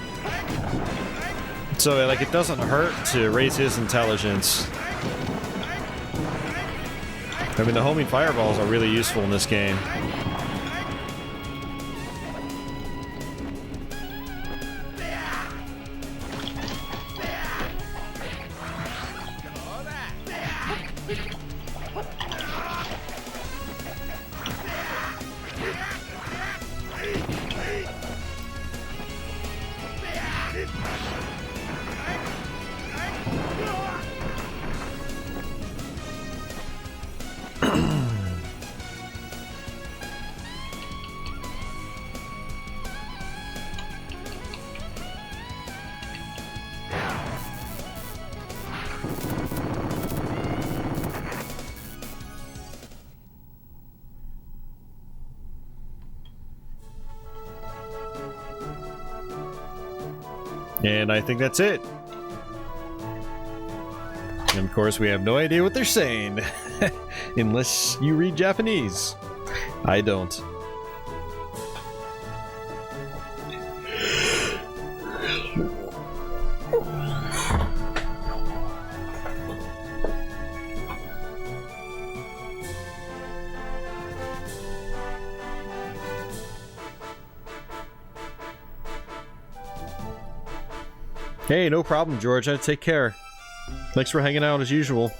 So, like, it doesn't hurt to raise his intelligence. I mean, the homing fireballs are really useful in this game. And I think that's it. And of course, we have no idea what they're saying. Unless you read Japanese. I don't. Hey, no problem, Georgia. Take care. Thanks for hanging out as usual.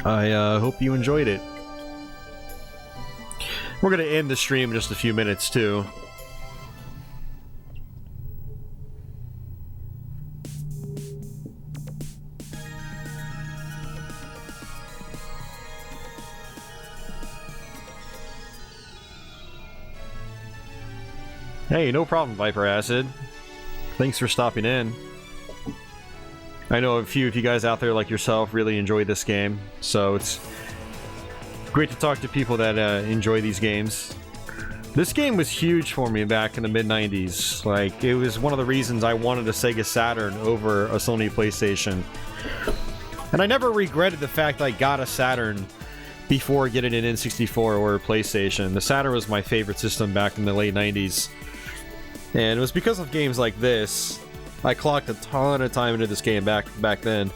I hope you enjoyed it. We're going to end the stream in just a few minutes, too. Hey, no problem, Viper Acid. Thanks for stopping in. I know a few of you guys out there like yourself really enjoy this game, so it's great to talk to people that enjoy these games. This game was huge for me back in the mid-90s. Like, it was one of the reasons I wanted a Sega Saturn over a Sony PlayStation. And I never regretted the fact I got a Saturn before getting an N64 or a PlayStation. The Saturn was my favorite system back in the late 90s. And it was because of games like this. I clocked a ton of time into this game back then.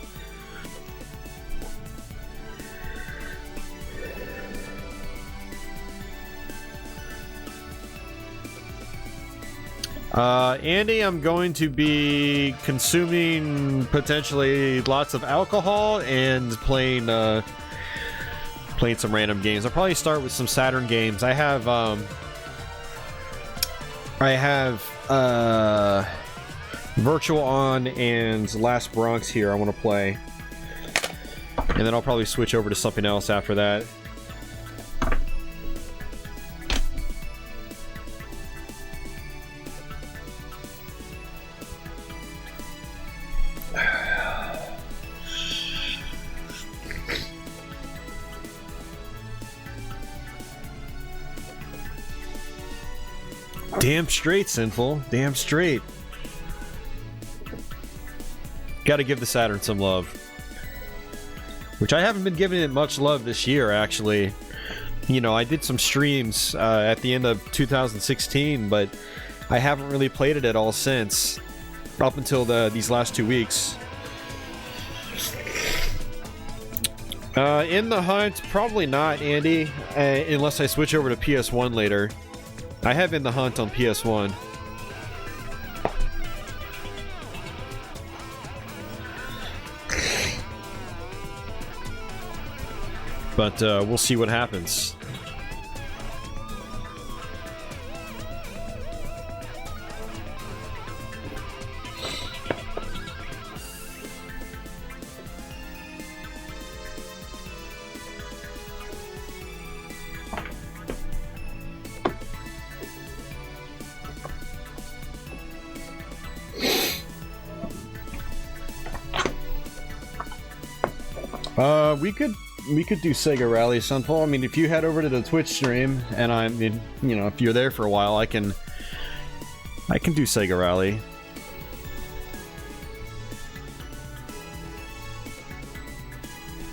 Andy, I'm going to be consuming potentially lots of alcohol and playing some random games. I'll probably start with some Saturn games. I have Virtual On and Last Bronx here I want to play. And then I'll probably switch over to something else after that. Damn straight, Sinful. Damn straight. Gotta give the Saturn some love. Which I haven't been giving it much love this year, actually. You know, I did some streams at the end of 2016, but I haven't really played it at all since. Up until these last 2 weeks. In the hunt, probably not, Andy. Unless I switch over to PS1 later. I have In the Hunt on PS1. But we'll see what happens. We could do Sega Rally, Sunfall. I mean, if you head over to the Twitch stream, and if you're there for a while, I can do Sega Rally.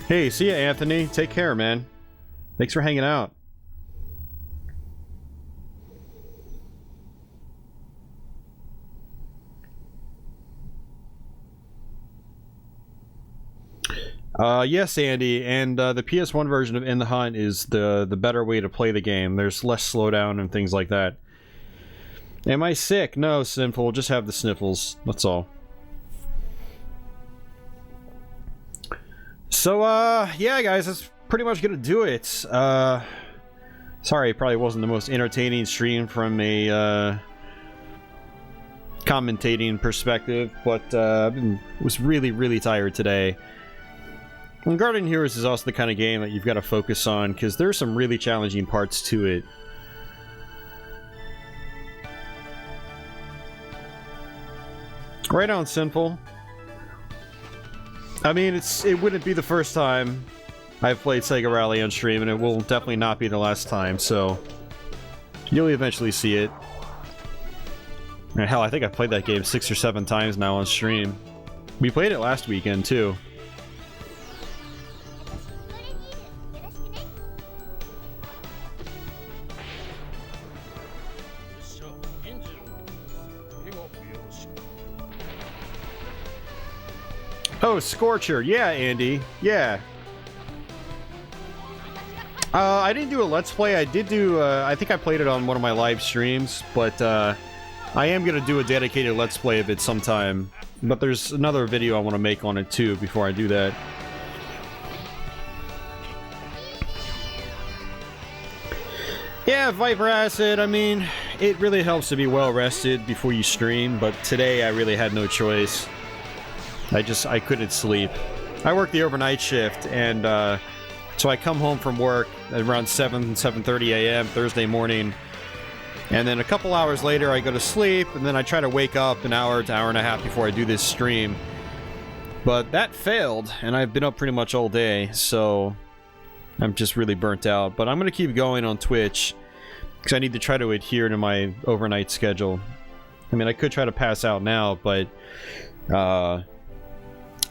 Hey, see ya, Anthony. Take care, man. Thanks for hanging out. Yes, Andy, and the PS1 version of In the Hunt is the better way to play the game. There's less slowdown and things like that. Am I sick? No, Sinful. Just have the sniffles. That's all. So, yeah, guys, that's pretty much gonna do it. Sorry, it probably wasn't the most entertaining stream from a commentating perspective, but was really, really tired today. And Guardian Heroes is also the kind of game that you've got to focus on, because there's some really challenging parts to it. Right on, Sinful. I mean, it wouldn't be the first time I've played Sega Rally on stream, and it will definitely not be the last time, so you'll eventually see it. And hell, I think I've played that game 6 or 7 times now on stream. We played it last weekend, too. Oh, Scorcher. Yeah, Andy. Yeah. I didn't do a Let's Play. I did do, I think I played it on one of my live streams, but, I am going to do a dedicated Let's Play of it sometime. But there's another video I want to make on it, too, before I do that. Yeah, Viper Acid, I mean, it really helps to be well rested before you stream, but today I really had no choice. I couldn't sleep. I work the overnight shift, and so I come home from work at around 7:30 a.m. Thursday morning, and then a couple hours later I go to sleep, and then I try to wake up an hour to hour and a half before I do this stream. But that failed, and I've been up pretty much all day, so I'm just really burnt out. But I'm going to keep going on Twitch, because I need to try to adhere to my overnight schedule. I mean, I could try to pass out now, but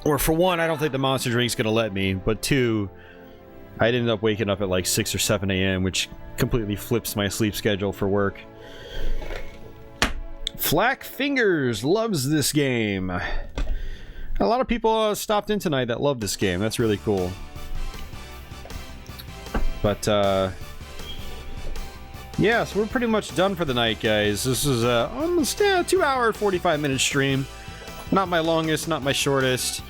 or for one, I don't think the monster drink's gonna let me, but two, I'd end up waking up at like 6 or 7 a.m., which completely flips my sleep schedule for work. Flack Fingers loves this game. A lot of people stopped in tonight that love this game. That's really cool. But, yeah, so we're pretty much done for the night, guys. This is almost a 2-hour, 45-minute stream. Not my longest, not my shortest.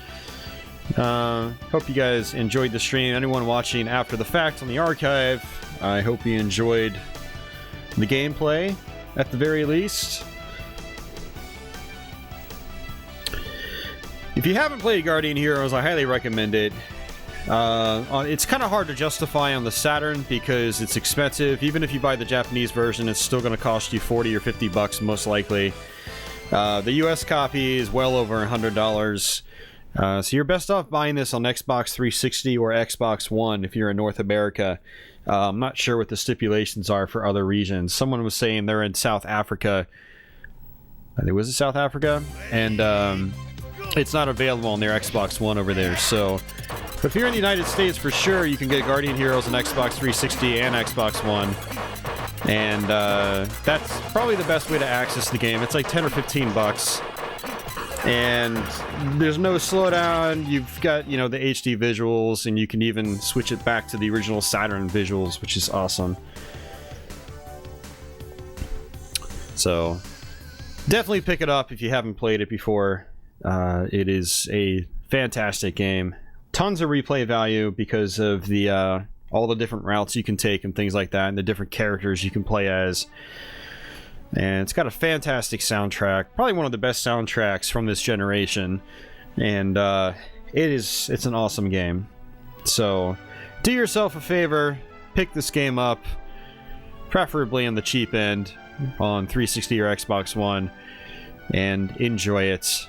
Hope you guys enjoyed the stream. Anyone watching after the fact on the archive, I hope you enjoyed the gameplay, at the very least. If you haven't played Guardian Heroes, I highly recommend it. It's kind of hard to justify on the Saturn because it's expensive. Even if you buy the Japanese version, it's still going to cost you 40 or 50 bucks most likely. The US copy is well over $100. So you're best off buying this on Xbox 360 or Xbox One if you're in North America. I'm not sure what the stipulations are for other regions. Someone was saying they're in South Africa. Was it South Africa? And it's not available on their Xbox One over there. So, but if you're in the United States, for sure, you can get Guardian Heroes on Xbox 360 and Xbox One. And that's probably the best way to access the game. It's like 10 or 15 bucks. And there's no slowdown. You've got, you know, the HD visuals, and you can even switch it back to the original Saturn visuals, which is awesome. So, definitely pick it up if you haven't played it before. It is a fantastic game. Tons of replay value because of the all the different routes you can take and things like that, and the different characters you can play as. And it's got a fantastic soundtrack, probably one of the best soundtracks from this generation. And it's an awesome game. So do yourself a favor, pick this game up, preferably on the cheap end on 360 or Xbox One, and enjoy it.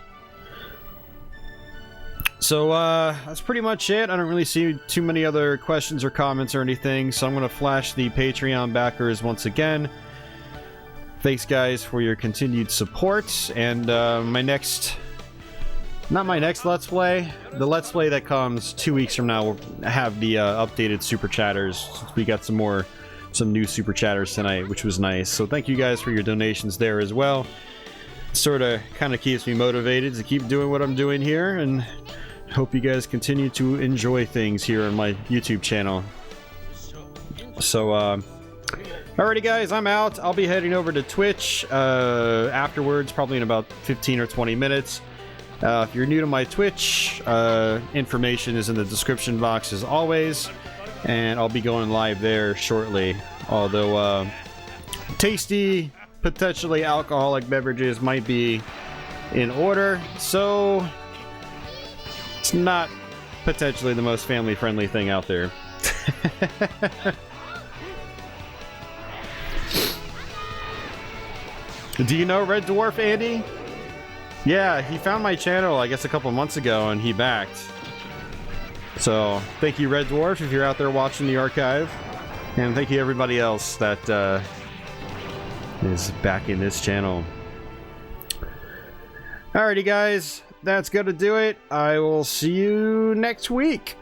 So that's pretty much it. I don't really see too many other questions or comments or anything, so I'm going to flash the Patreon backers once again. Thanks, guys, for your continued support. And not my next Let's Play. The Let's Play that comes 2 weeks from now will have the updated Super Chatters. We got some new Super Chatters tonight, which was nice. So thank you guys for your donations there as well. It sort of kind of keeps me motivated to keep doing what I'm doing here and Hope you guys continue to enjoy things here on my YouTube channel. So, alrighty guys, I'm out. I'll be heading over to Twitch afterwards, probably in about 15 or 20 minutes. If you're new to my Twitch, information is in the description box as always, and I'll be going live there shortly. Although tasty, potentially alcoholic beverages might be in order, so it's not potentially the most family-friendly thing out there. Do you know Red Dwarf, Andy? Yeah, he found my channel, I guess, a couple months ago, and he backed. So, thank you, Red Dwarf, if you're out there watching the archive. And thank you, everybody else that is backing this channel. Alrighty, guys, that's gonna do it. I will see you next week.